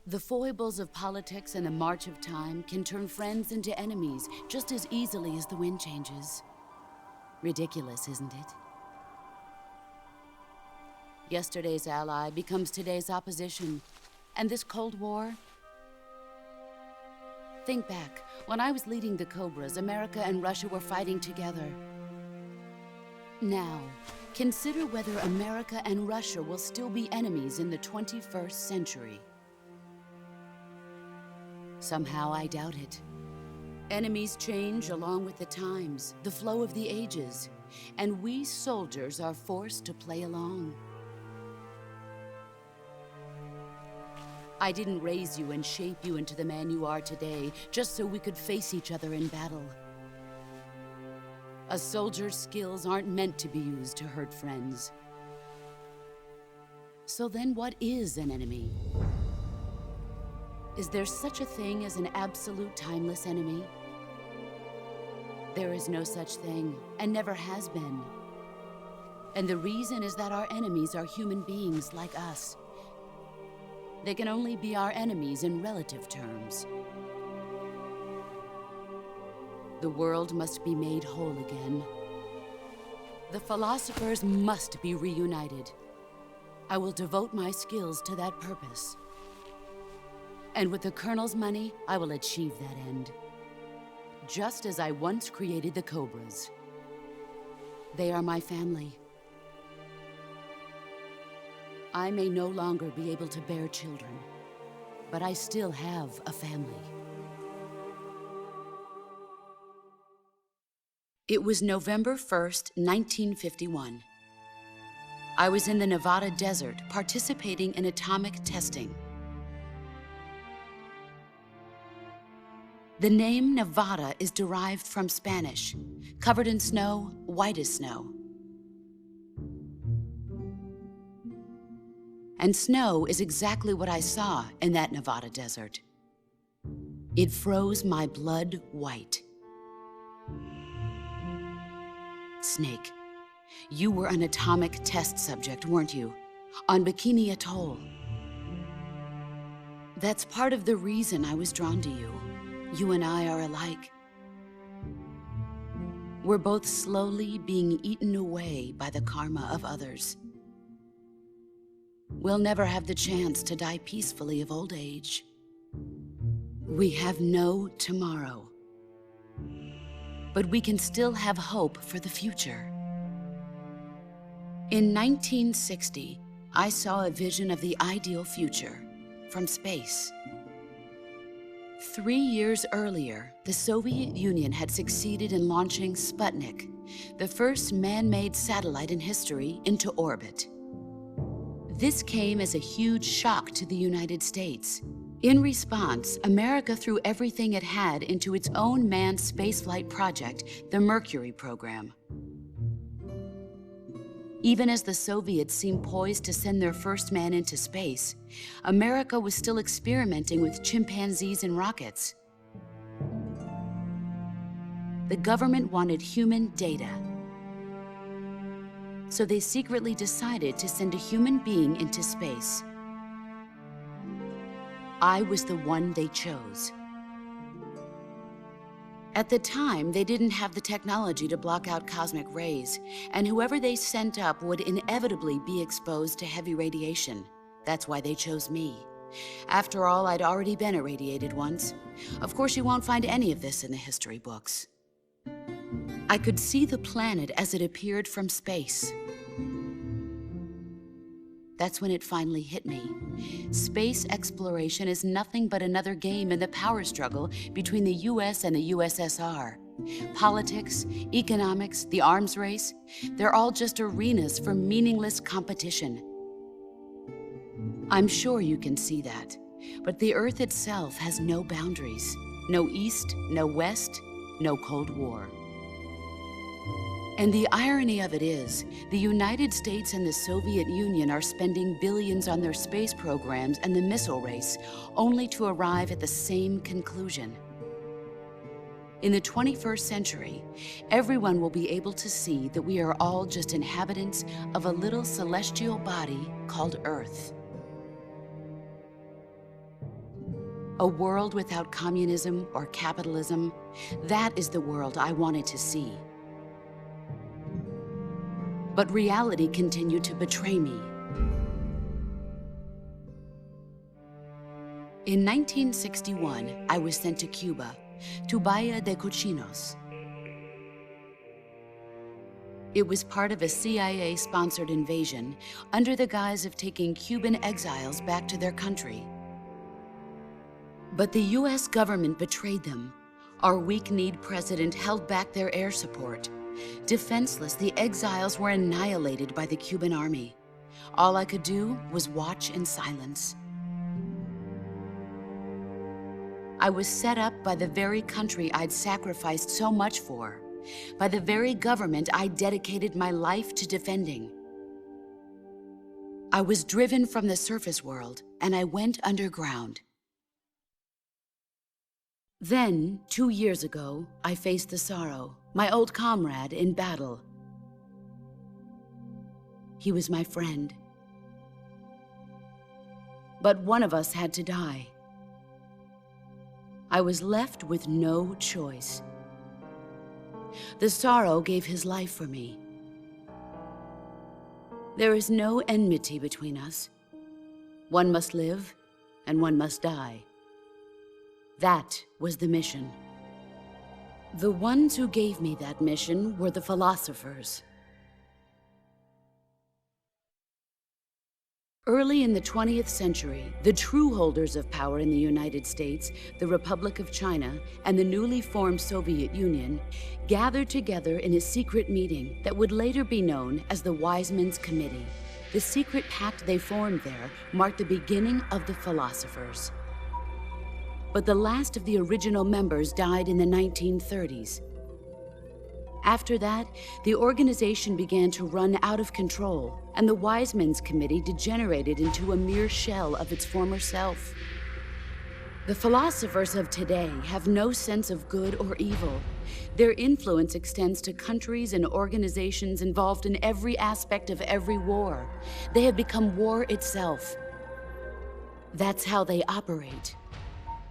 The foibles of politics and the march of time can turn friends into enemies just as easily as the wind changes. Ridiculous, isn't it? Yesterday's ally becomes today's opposition, and this Cold War? Think back. When I was leading the Cobras, America and Russia were fighting together. Now, consider whether America and Russia will still be enemies in the 21st century. Somehow I doubt it. Enemies change along with the times, the flow of the ages, and we soldiers are forced to play along. I didn't raise you and shape you into the man you are today just so we could face each other in battle. A soldier's skills aren't meant to be used to hurt friends. So then what is an enemy? Is there such a thing as an absolute timeless enemy? There is no such thing, and never has been. And the reason is that our enemies are human beings like us. They can only be our enemies in relative terms. The world must be made whole again. The philosophers must be reunited. I will devote my skills to that purpose. And with the Colonel's money, I will achieve that end. Just as I once created the Cobras. They are my family. I may no longer be able to bear children, but I still have a family. It was November 1st, 1951. I was in the Nevada desert participating in atomic testing. The name Nevada is derived from Spanish, covered in snow, white as snow. And snow is exactly what I saw in that Nevada desert. It froze my blood white. Snake, you were an atomic test subject, weren't you? On Bikini Atoll. That's part of the reason I was drawn to you. You and I are alike. We're both slowly being eaten away by the karma of others. We'll never have the chance to die peacefully of old age. We have no tomorrow. But we can still have hope for the future. In 1960, I saw a vision of the ideal future from space. 3 years earlier, the Soviet Union had succeeded in launching Sputnik, the first man-made satellite in history, into orbit. This came as a huge shock to the United States. In response, America threw everything it had into its own manned spaceflight project, the Mercury program. Even as the Soviets seemed poised to send their first man into space, America was still experimenting with chimpanzees and rockets. The government wanted human data, so they secretly decided to send a human being into space. I was the one they chose. At the time, they didn't have the technology to block out cosmic rays, and whoever they sent up would inevitably be exposed to heavy radiation. That's why they chose me. After all, I'd already been irradiated once. Of course, you won't find any of this in the history books. I could see the planet as it appeared from space. That's when it finally hit me. Space exploration is nothing but another game in the power struggle between the US and the USSR. Politics, economics, the arms race, they're all just arenas for meaningless competition. I'm sure you can see that, but the Earth itself has no boundaries. No East, no West, no Cold War. And the irony of it is, the United States and the Soviet Union are spending billions on their space programs and the missile race, only to arrive at the same conclusion. In the 21st century, everyone will be able to see that we are all just inhabitants of a little celestial body called Earth. A world without communism or capitalism, that is the world I wanted to see. But reality continued to betray me. In 1961, I was sent to Cuba, to Bahia de Cochinos. It was part of a CIA-sponsored invasion under the guise of taking Cuban exiles back to their country. But the US government betrayed them. Our weak-kneed president held back their air support. Defenseless, the exiles were annihilated by the Cuban army. All I could do was watch in silence. I was set up by the very country I'd sacrificed so much for, by the very government I dedicated my life to defending. I was driven from the surface world, and I went underground. Then, 2 years ago, I faced the Sorrow, my old comrade in battle. He was my friend. But one of us had to die. I was left with no choice. The Sorrow gave his life for me. There is no enmity between us. One must live, and one must die. That was the mission. The ones who gave me that mission were the philosophers. Early in the 20th century, the true holders of power in the United States, the Republic of China, and the newly formed Soviet Union gathered together in a secret meeting that would later be known as the Wise Men's Committee. The secret pact they formed there marked the beginning of the philosophers. But the last of the original members died in the 1930s. After that, the organization began to run out of control, and the Wise Men's Committee degenerated into a mere shell of its former self. The philosophers of today have no sense of good or evil. Their influence extends to countries and organizations involved in every aspect of every war. They have become war itself. That's how they operate.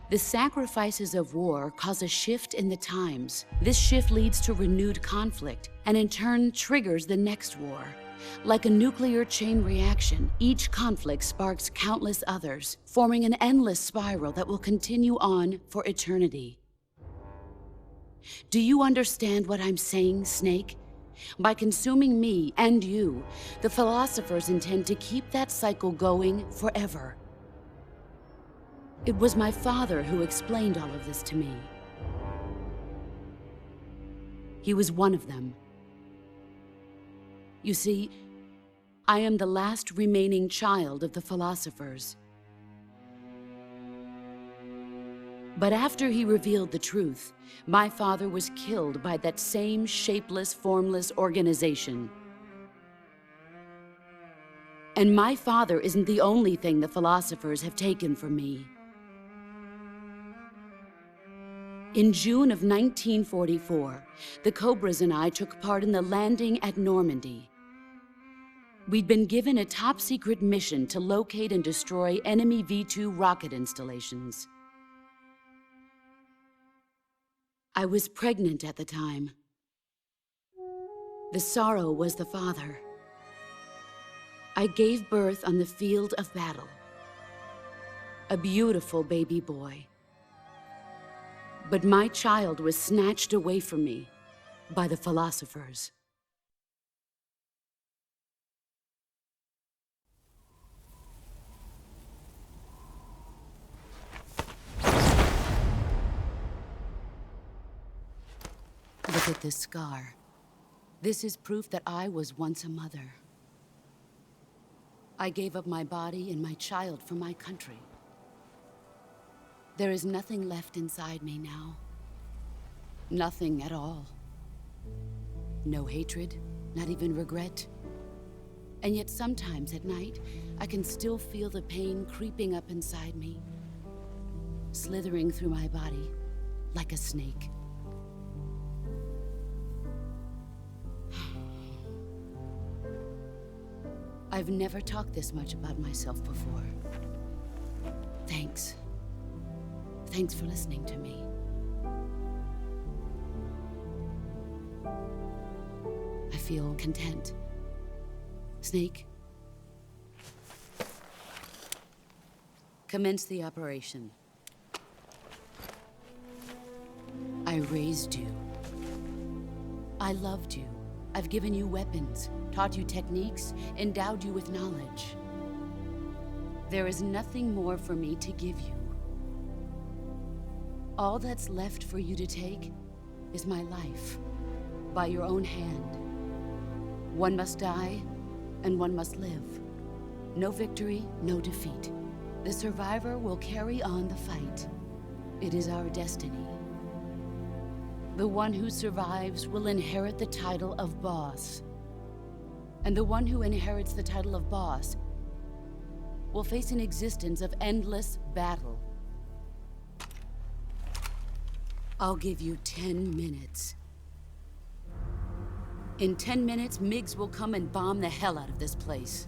The sacrifices of war cause a shift in the times. This shift leads to renewed conflict, and in turn triggers the next war. Like a nuclear chain reaction, each conflict sparks countless others, forming an endless spiral that will continue on for eternity. Do you understand what I'm saying, Snake? By consuming me and you, the philosophers intend to keep that cycle going forever. It was my father who explained all of this to me. He was one of them. You see, I am the last remaining child of the philosophers. But after he revealed the truth, my father was killed by that same shapeless, formless organization. And my father isn't the only thing the philosophers have taken from me. In June of 1944, the Cobras and I took part in the landing at Normandy. We'd been given a top-secret mission to locate and destroy enemy V-2 rocket installations. I was pregnant at the time. The sorrow was the father. I gave birth on the field of battle. A beautiful baby boy. But my child was snatched away from me by the philosophers. Look at this scar. This is proof that I was once a mother. I gave up my body and my child for my country. There is nothing left inside me now. Nothing at all. No hatred, not even regret. And yet sometimes at night, I can still feel the pain creeping up inside me, slithering through my body like a snake. I've never talked this much about myself before. Thanks. Thanks for listening to me. I feel content. Snake? Commence the operation. I raised you. I loved you. I've given you weapons, taught you techniques, endowed you with knowledge. There is nothing more for me to give you. All that's left for you to take is my life, by your own hand. One must die, and one must live. No victory, no defeat. The survivor will carry on the fight. It is our destiny. The one who survives will inherit the title of boss. And the one who inherits the title of boss will face an existence of endless battle. I'll give you 10 minutes. In 10 minutes, MiGs will come and bomb the hell out of this place.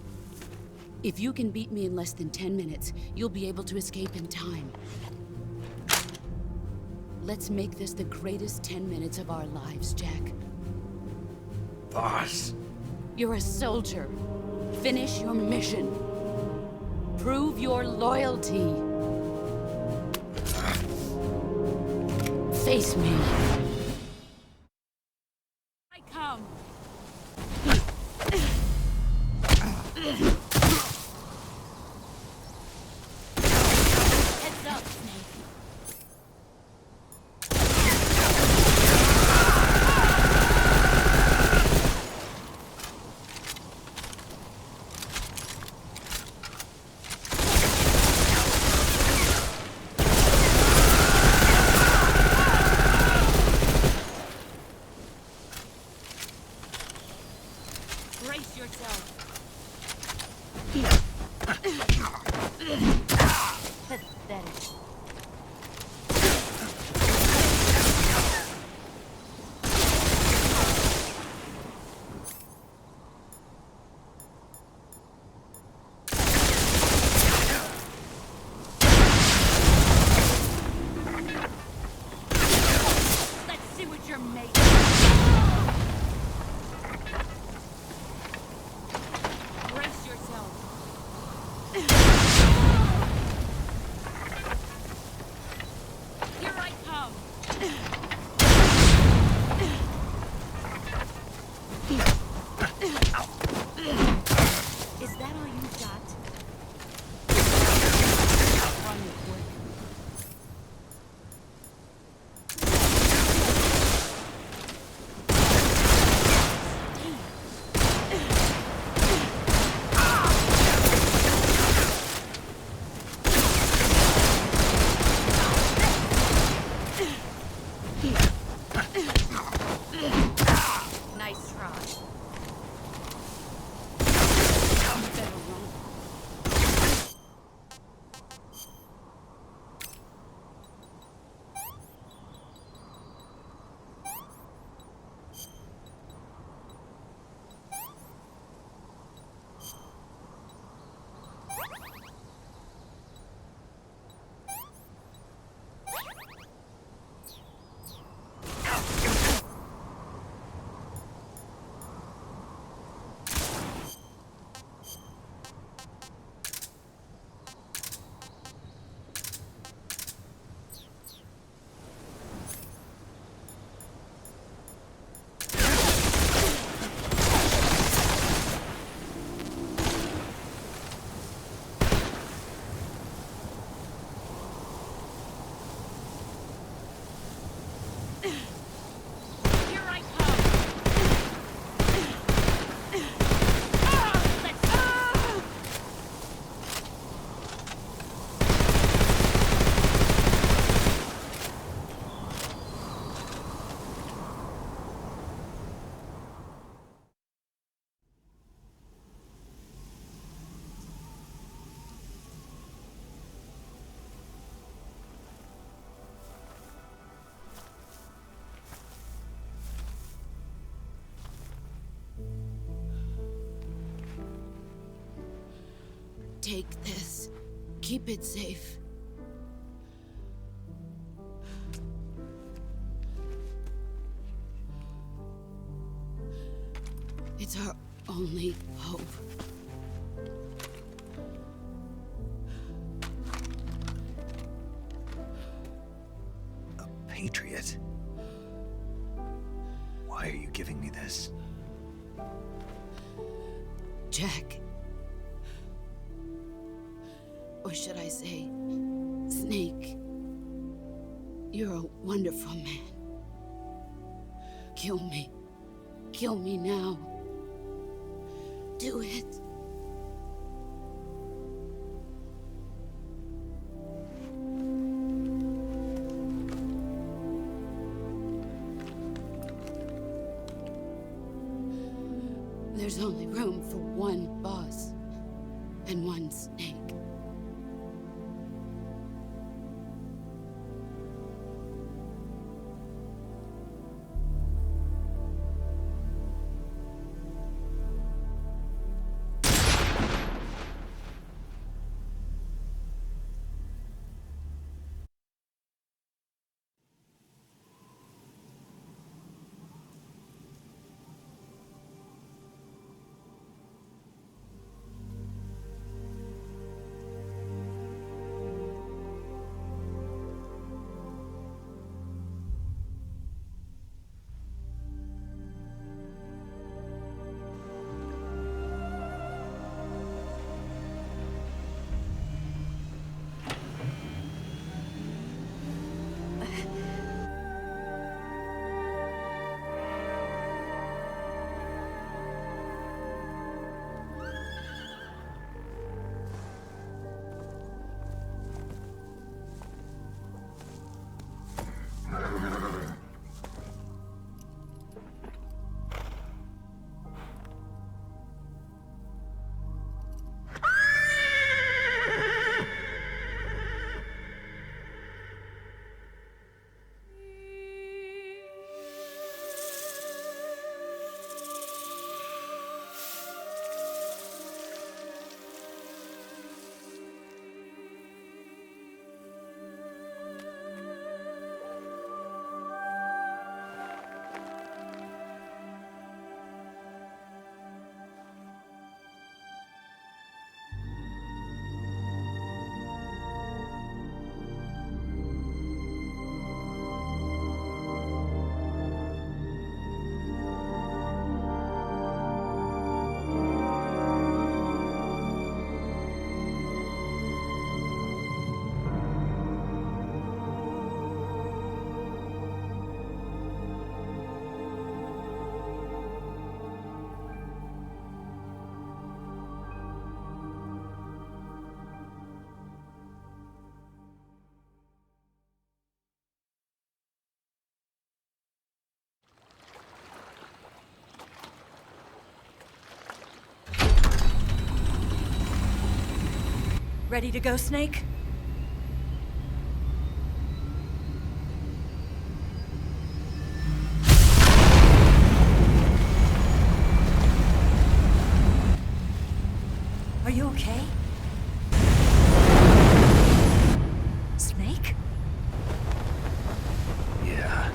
If you can beat me in less than 10 minutes, you'll be able to escape in time. Let's make this the greatest 10 minutes of our lives, Jack. Boss. You're a soldier. Finish your mission. Prove your loyalty. Face me. I come. Heads up, Snake. Brace yourself. Pathetic. Let's see what you're made of. Brace yourself. Take this. Keep it safe. It's our only hope. A patriot? Why are you giving me this? Jack. Or should I say, Snake. You're a wonderful man. Kill me. Kill me now. Do it. There's only room for one boss and one snake. Ready to go, Snake? Are you okay? Snake? Yeah.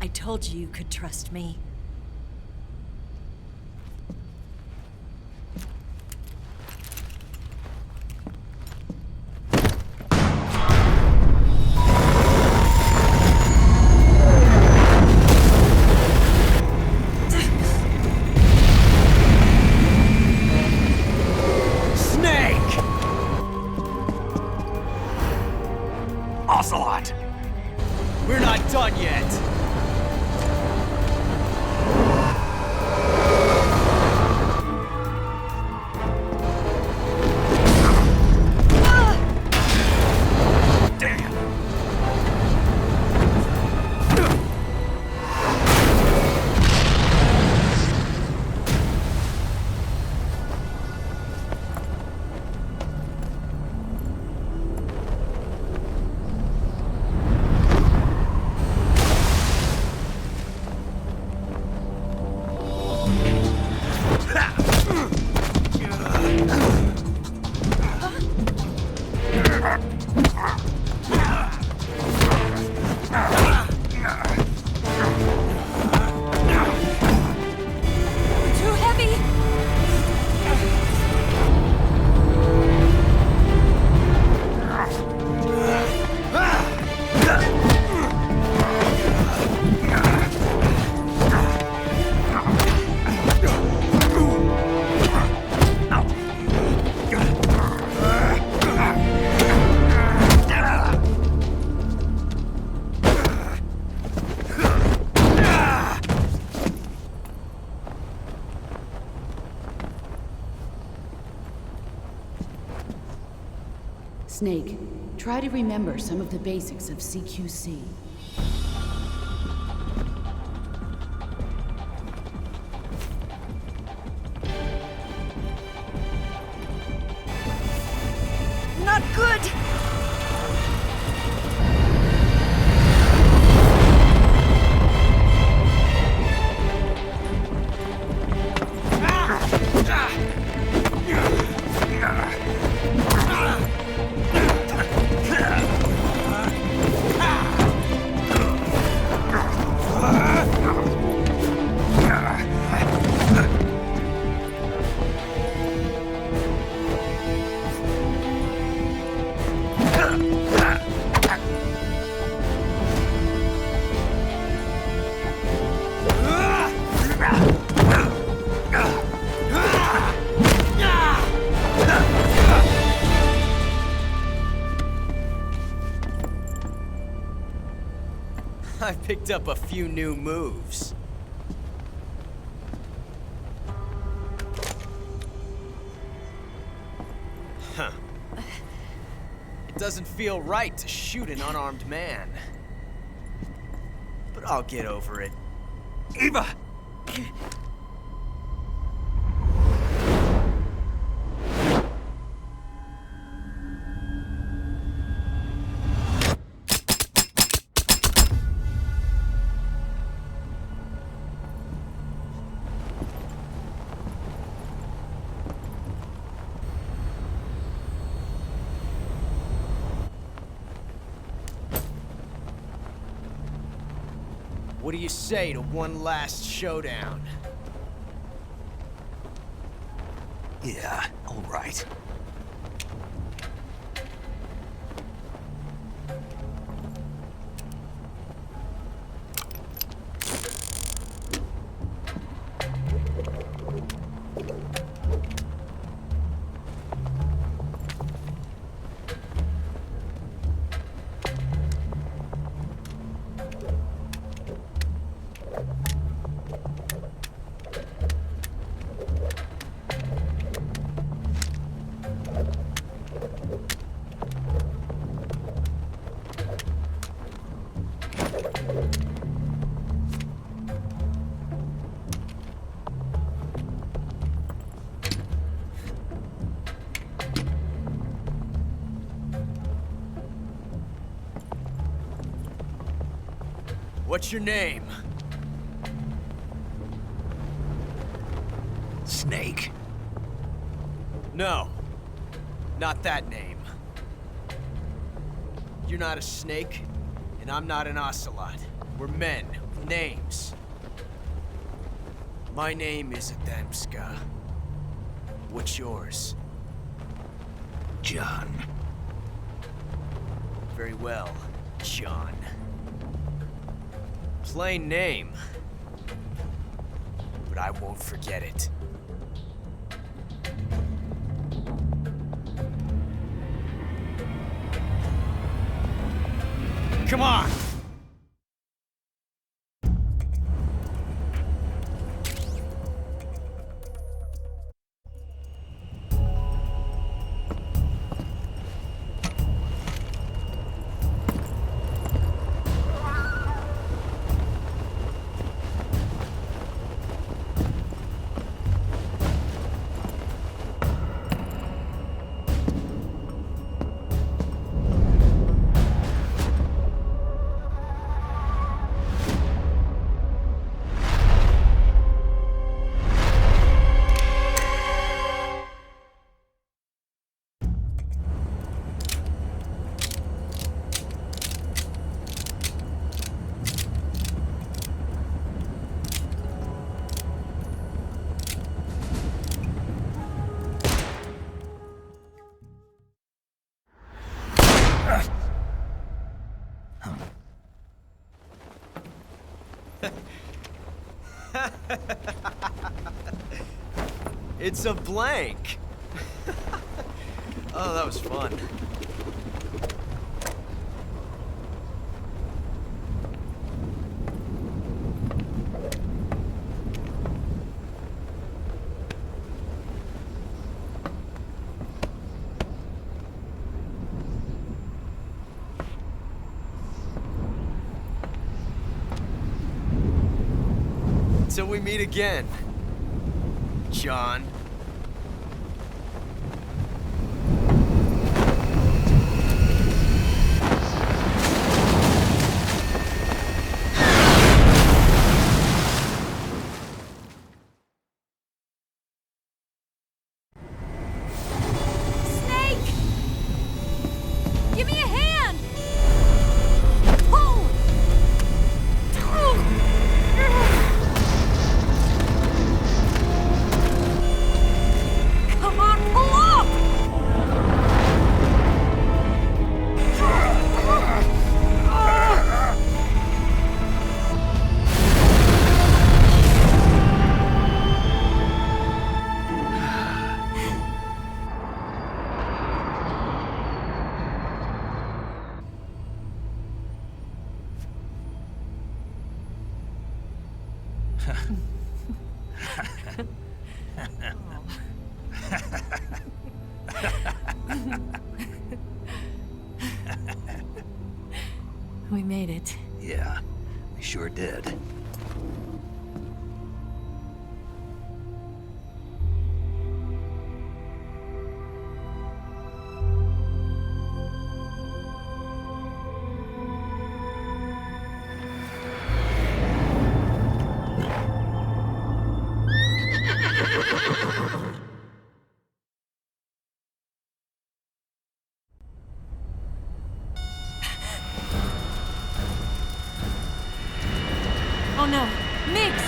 I told you you could trust me. Snake! Ocelot! We're not done yet. Snake, try to remember some of the basics of CQC. Not good! I picked up a few new moves. Huh. It doesn't feel right to shoot an unarmed man. But I'll get over it. Eva! What do you say to one last showdown? Yeah, all right. What's your name? Snake. No. Not that name. You're not a snake, and I'm not an Ocelot. We're men with names. My name is Adamska. What's yours? John. Very well, John. Plain name. But I won't forget it. Come on! It's a blank. Oh, that was fun. Until we meet again, John. Give me a hand! Pull! Come on, pull up! We made it. Yeah, we sure did. Oh no, Migs!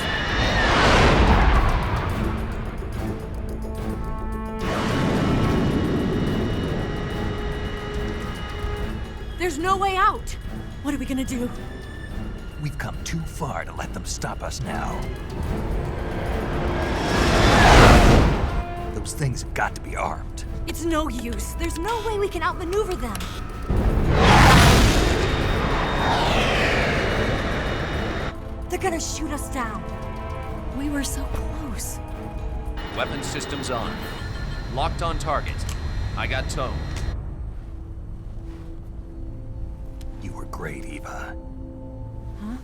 There's no way out! What are we gonna do? We've come too far to let them stop us now. Those things have got to be armed. It's no use. There's no way we can outmaneuver them. They're gonna shoot us down. We were so close. Weapon systems on. Locked on target. I got towed. You were great, Eva. Huh?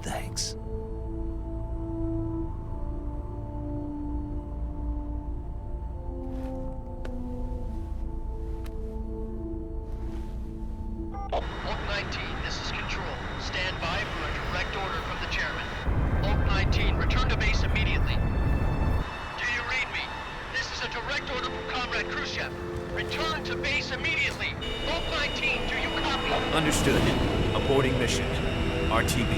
Thanks. Oak 19, this is Control. Stand by for a direct order from the chairman. Oak 19, return to base immediately. Do you read me? This is a direct order from Comrade Khrushchev. Return to base immediately. Oak 19, do you copy? Understood. Aborting mission. RTB.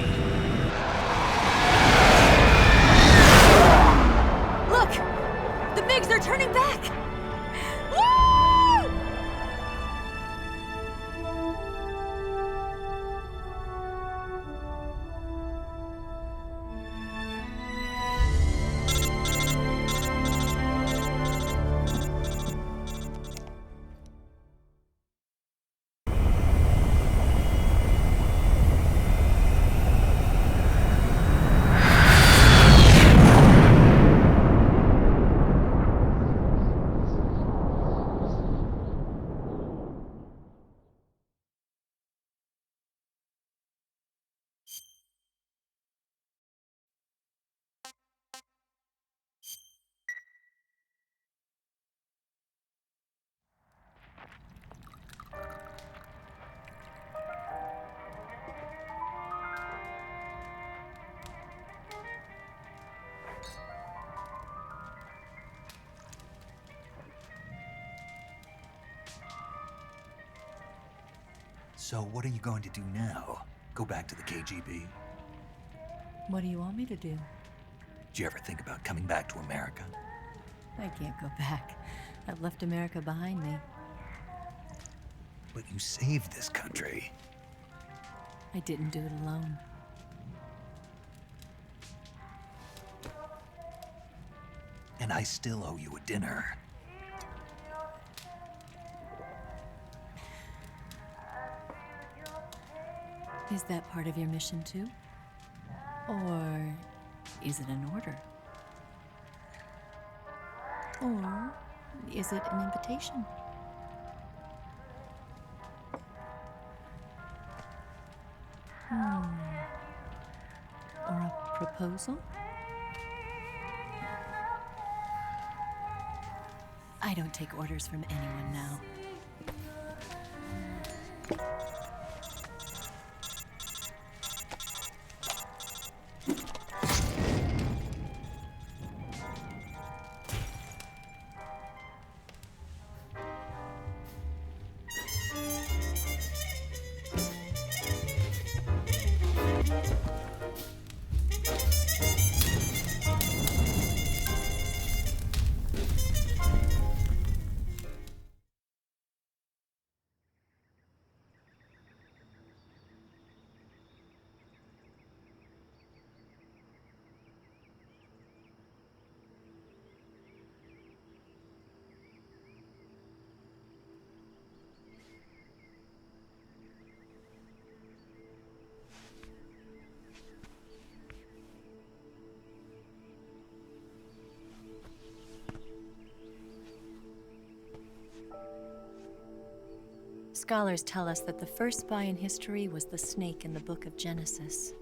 Look! The MiGs are turning back! Woo! So what are you going to do now? Go back to the KGB? What do you want me to do? Did you ever think about coming back to America? I can't go back. I've left America behind me. But you saved this country. I didn't do it alone. And I still owe you a dinner. Is that part of your mission too? Or is it an order? Or is it an invitation? Or a proposal? I don't take orders from anyone now. Scholars tell us that the first spy in history was the snake in the book of Genesis.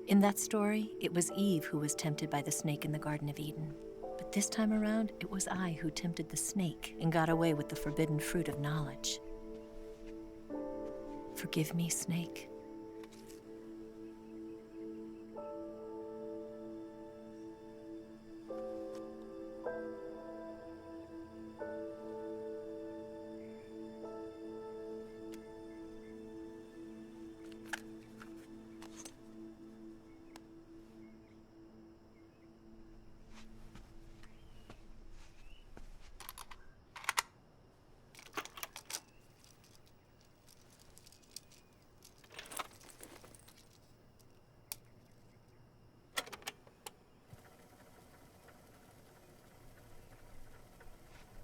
In that story, it was Eve who was tempted by the snake in the Garden of Eden. But this time around, it was I who tempted the snake and got away with the forbidden fruit of knowledge. Forgive me, snake.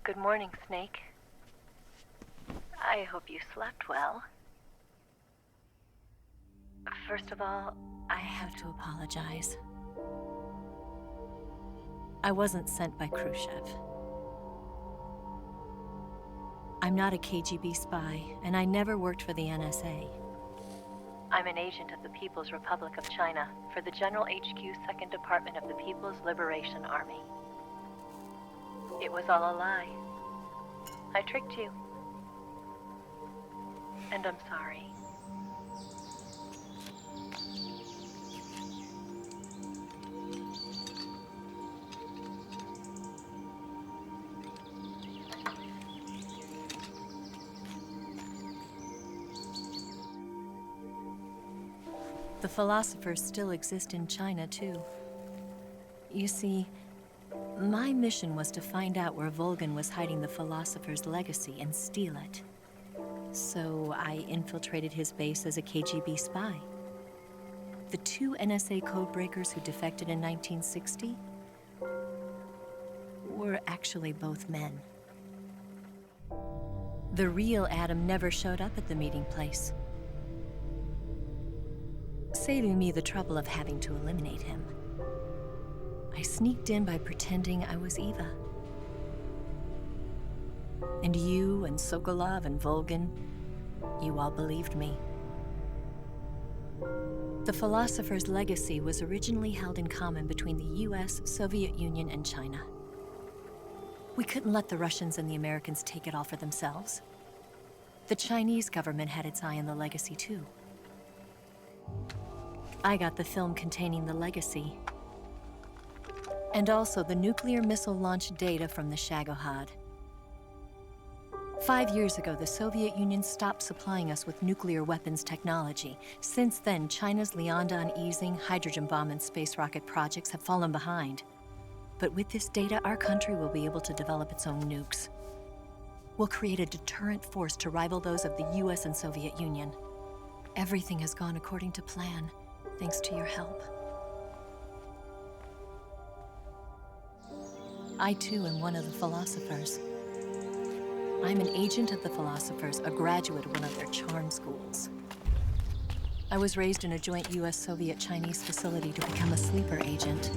Good morning, Snake. I hope you slept well. First of all, I have to apologize. I wasn't sent by Khrushchev. I'm not a KGB spy, and I never worked for the NSA. I'm an agent of the People's Republic of China for the General HQ 2nd Department of the People's Liberation Army. It was all a lie. I tricked you. And I'm sorry. The philosophers still exist in China, too. You see, my mission was to find out where Volgin was hiding the philosopher's legacy and steal it. So I infiltrated his base as a KGB spy. The 2 NSA codebreakers who defected in 1960 were actually both men. The real Adam never showed up at the meeting place, saving me the trouble of having to eliminate him. I sneaked in by pretending I was Eva. And you and Sokolov and Volgin, you all believed me. The philosopher's legacy was originally held in common between the US, Soviet Union, and China. We couldn't let the Russians and the Americans take it all for themselves. The Chinese government had its eye on the legacy too. I got the film containing the legacy, and also the nuclear missile launch data from the Shagohod. 5 years ago, the Soviet Union stopped supplying us with nuclear weapons technology. Since then, China's Liaodong easing, hydrogen bomb, and space rocket projects have fallen behind. But with this data, our country will be able to develop its own nukes. We'll create a deterrent force to rival those of the US and Soviet Union. Everything has gone according to plan, thanks to your help. I too am one of the philosophers. I'm an agent of the philosophers, a graduate of one of their charm schools. I was raised in a joint US-Soviet-Chinese facility to become a sleeper agent.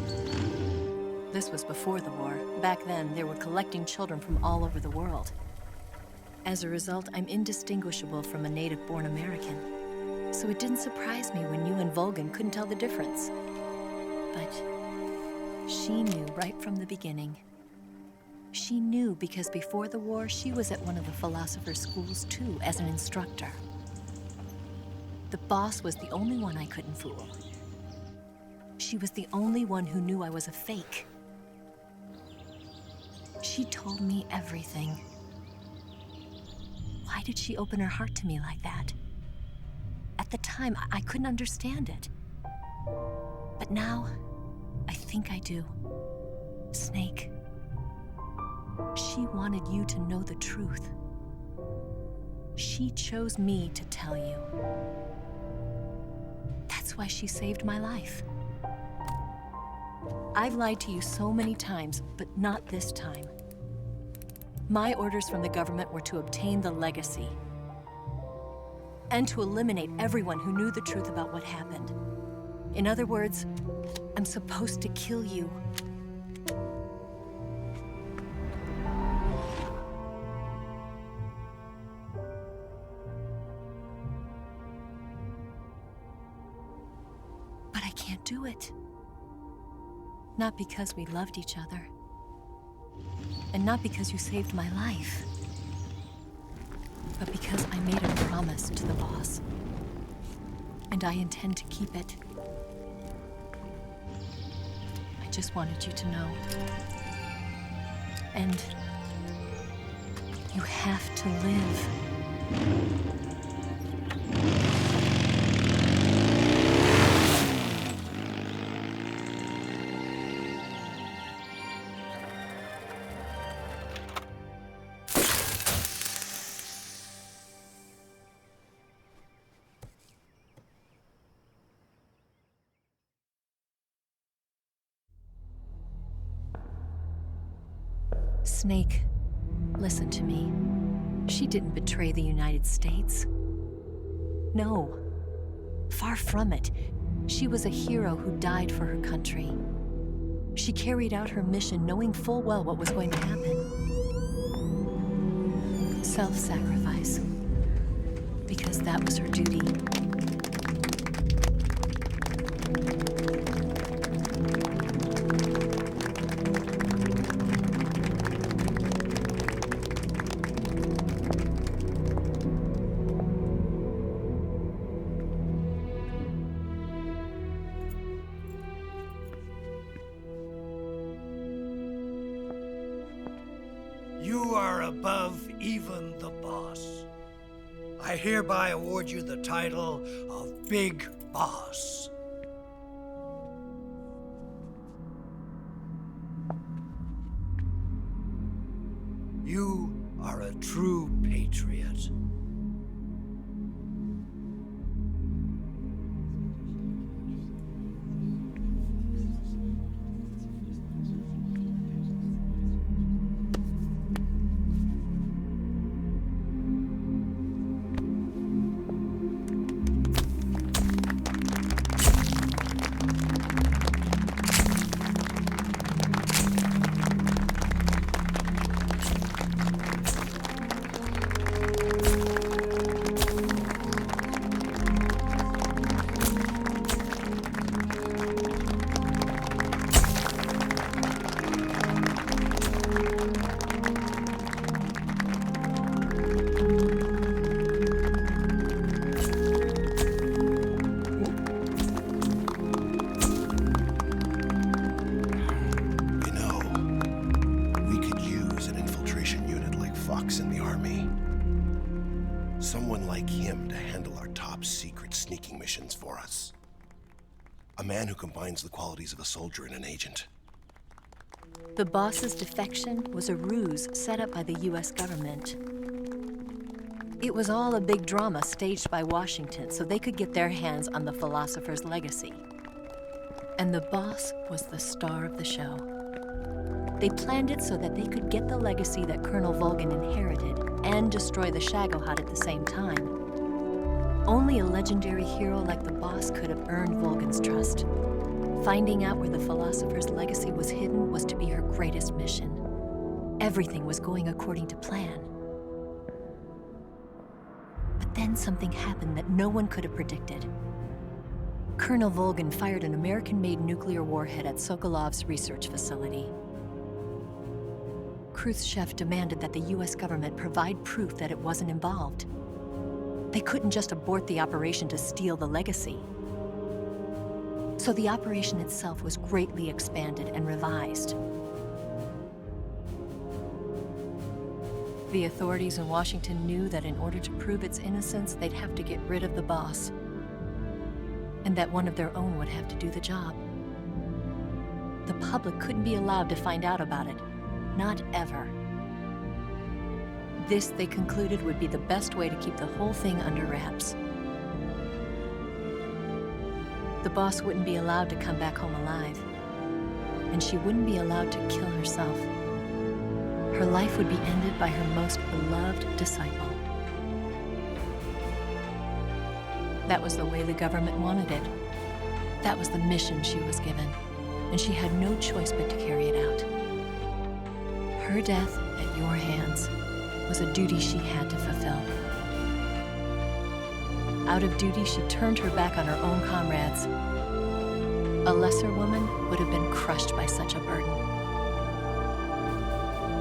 This was before the war. Back then, they were collecting children from all over the world. As a result, I'm indistinguishable from a native-born American. So it didn't surprise me when you and Volgin couldn't tell the difference. But she knew right from the beginning. She knew because before the war, she was at one of the philosopher's schools too, as an instructor. The boss was the only one I couldn't fool. She was the only one who knew I was a fake. She told me everything. Why did she open her heart to me like that? At the time, I couldn't understand it. But now, I think I do. Snake, she wanted you to know the truth. She chose me to tell you. That's why she saved my life. I've lied to you so many times, but not this time. My orders from the government were to obtain the legacy and to eliminate everyone who knew the truth about what happened. In other words, I'm supposed to kill you. But I can't do it. Not because we loved each other. And not because you saved my life. But because I made a promise to the boss. And I intend to keep it. I just wanted you to know. And you have to live. Snake, listen to me. She didn't betray the United States. No. Far from it. She was a hero who died for her country. She carried out her mission knowing full well what was going to happen. Self-sacrifice. Because that was her duty. You are above even the boss. I hereby award you the title of Big Boss. You are a true patriot. Someone like him to handle our top secret sneaking missions for us. A man who combines the qualities of a soldier and an agent. The boss's defection was a ruse set up by the US government. It was all a big drama staged by Washington so they could get their hands on the philosopher's legacy. And the boss was the star of the show. They planned it so that they could get the legacy that Colonel Volgin inherited and destroy the Shagohod at the same time. Only a legendary hero like the boss could have earned Volgin's trust. Finding out where the philosopher's legacy was hidden was to be her greatest mission. Everything was going according to plan. But But then something happened that no one could have predicted. Colonel Volgin fired an American-made nuclear warhead at Sokolov's research facility. Khrushchev demanded that the US government provide proof that it wasn't involved. They couldn't just abort the operation to steal the legacy. So the operation itself was greatly expanded and revised. The authorities in Washington knew that in order to prove its innocence, they'd have to get rid of the boss, and that one of their own would have to do the job. The public couldn't be allowed to find out about it, not ever. This, they concluded, would be the best way to keep the whole thing under wraps. The boss wouldn't be allowed to come back home alive, and she wouldn't be allowed to kill herself. Her life would be ended by her most beloved disciple. That was the way the government wanted it. That was the mission she was given, and she had no choice but to carry it out. Her death at your hands was a duty she had to fulfill. Out of duty, she turned her back on her own comrades. A lesser woman would have been crushed by such a burden.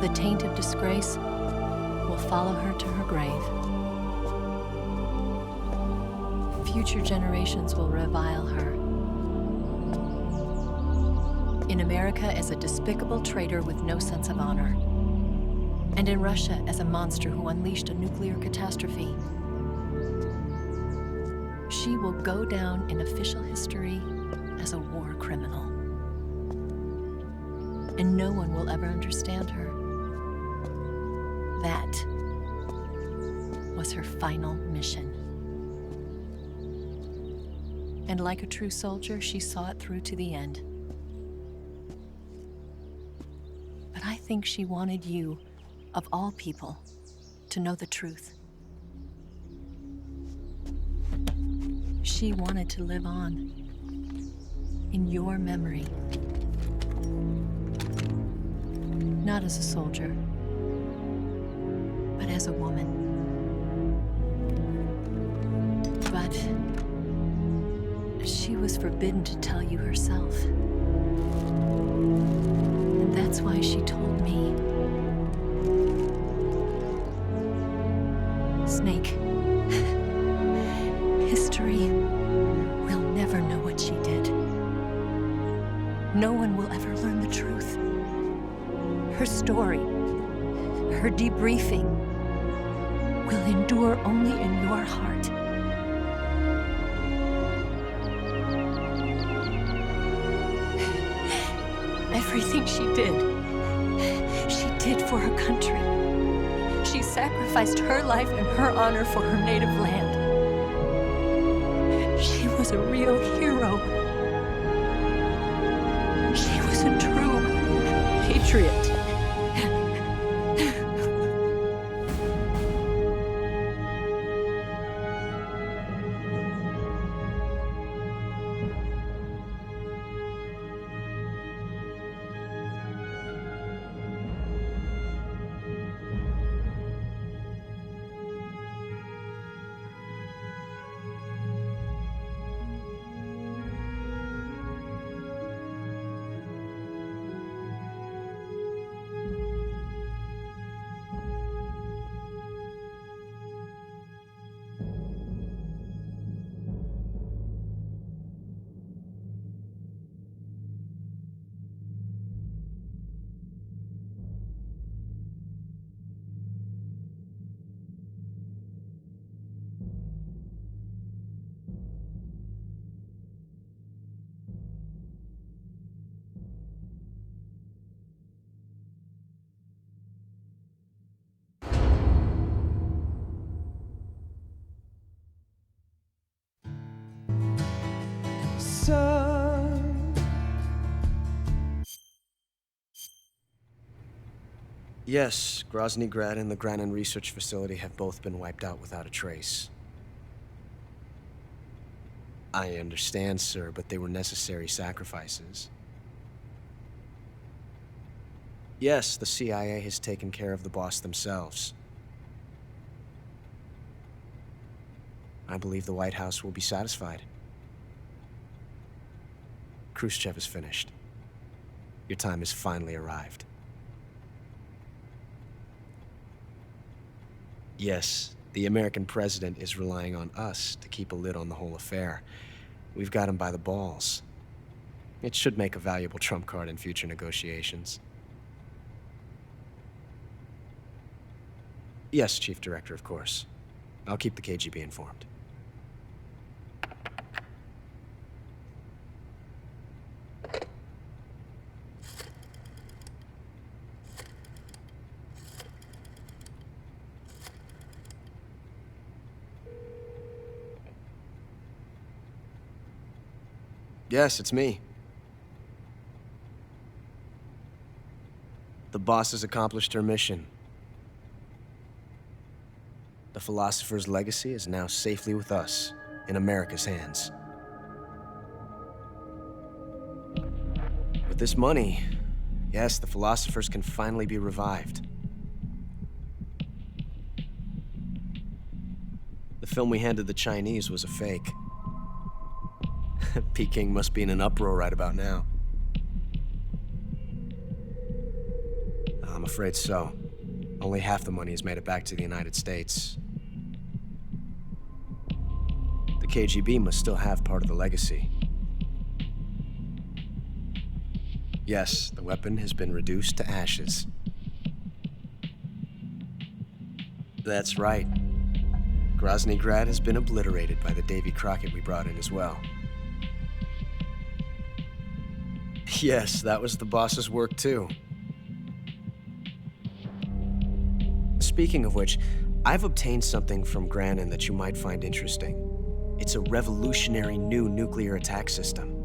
The taint of disgrace will follow her to her grave. Future generations will revile her. In America as a despicable traitor with no sense of honor. And in Russia as a monster who unleashed a nuclear catastrophe. She will go down in official history as a war criminal. And no one will ever understand her. That was her final mission. And like a true soldier, she saw it through to the end. But I think she wanted you, of all people, to know the truth. She wanted to live on in your memory. Not as a soldier, but as a woman. But she was forbidden to tell you herself. And that's why she told me. Snake, history will never know what she did. No one will ever learn the truth. Her story, her debriefing, will endure only in your heart. Everything she did for her country. She sacrificed her life and her honor for her native land. She was a real hero. She was a true patriot. Yes, Grozny Grad and the Granin Research Facility have both been wiped out without a trace. I understand, sir, but they were necessary sacrifices. Yes, the CIA has taken care of the boss themselves. I believe the White House will be satisfied. Khrushchev is finished. Your time has finally arrived. Yes, the American president is relying on us to keep a lid on the whole affair. We've got him by the balls. It should make a valuable trump card in future negotiations. Yes, Chief Director, of course. I'll keep the KGB informed. Yes, it's me. The boss has accomplished her mission. The philosopher's legacy is now safely with us, in America's hands. With this money, yes, the philosophers can finally be revived. The film we handed the Chinese was a fake. Peking must be in an uproar right about now. I'm afraid so. Only half the money has made it back to the United States. The KGB must still have part of the legacy. Yes, the weapon has been reduced to ashes. That's right. Grozny Grad has been obliterated by the Davy Crockett we brought in as well. Yes, that was the boss's work too. Speaking of which, I've obtained something from Granin that you might find interesting. It's a revolutionary new nuclear attack system.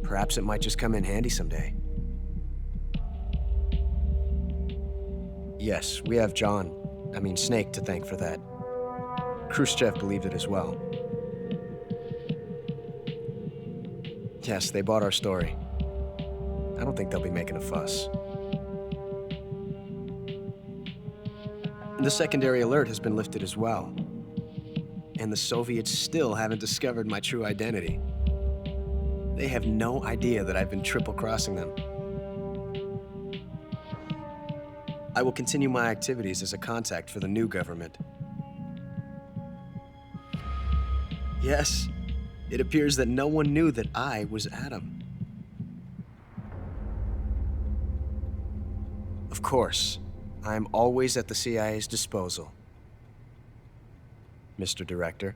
Perhaps it might just come in handy someday. Yes, we have Snake to thank for that. Khrushchev believed it as well. Yes, they bought our story. I don't think they'll be making a fuss. The secondary alert has been lifted as well. And the Soviets still haven't discovered my true identity. They have no idea that I've been triple-crossing them. I will continue my activities as a contact for the new government. Yes, it appears that no one knew that I was Adam. Of course, I'm always at the CIA's disposal, Mr. Director.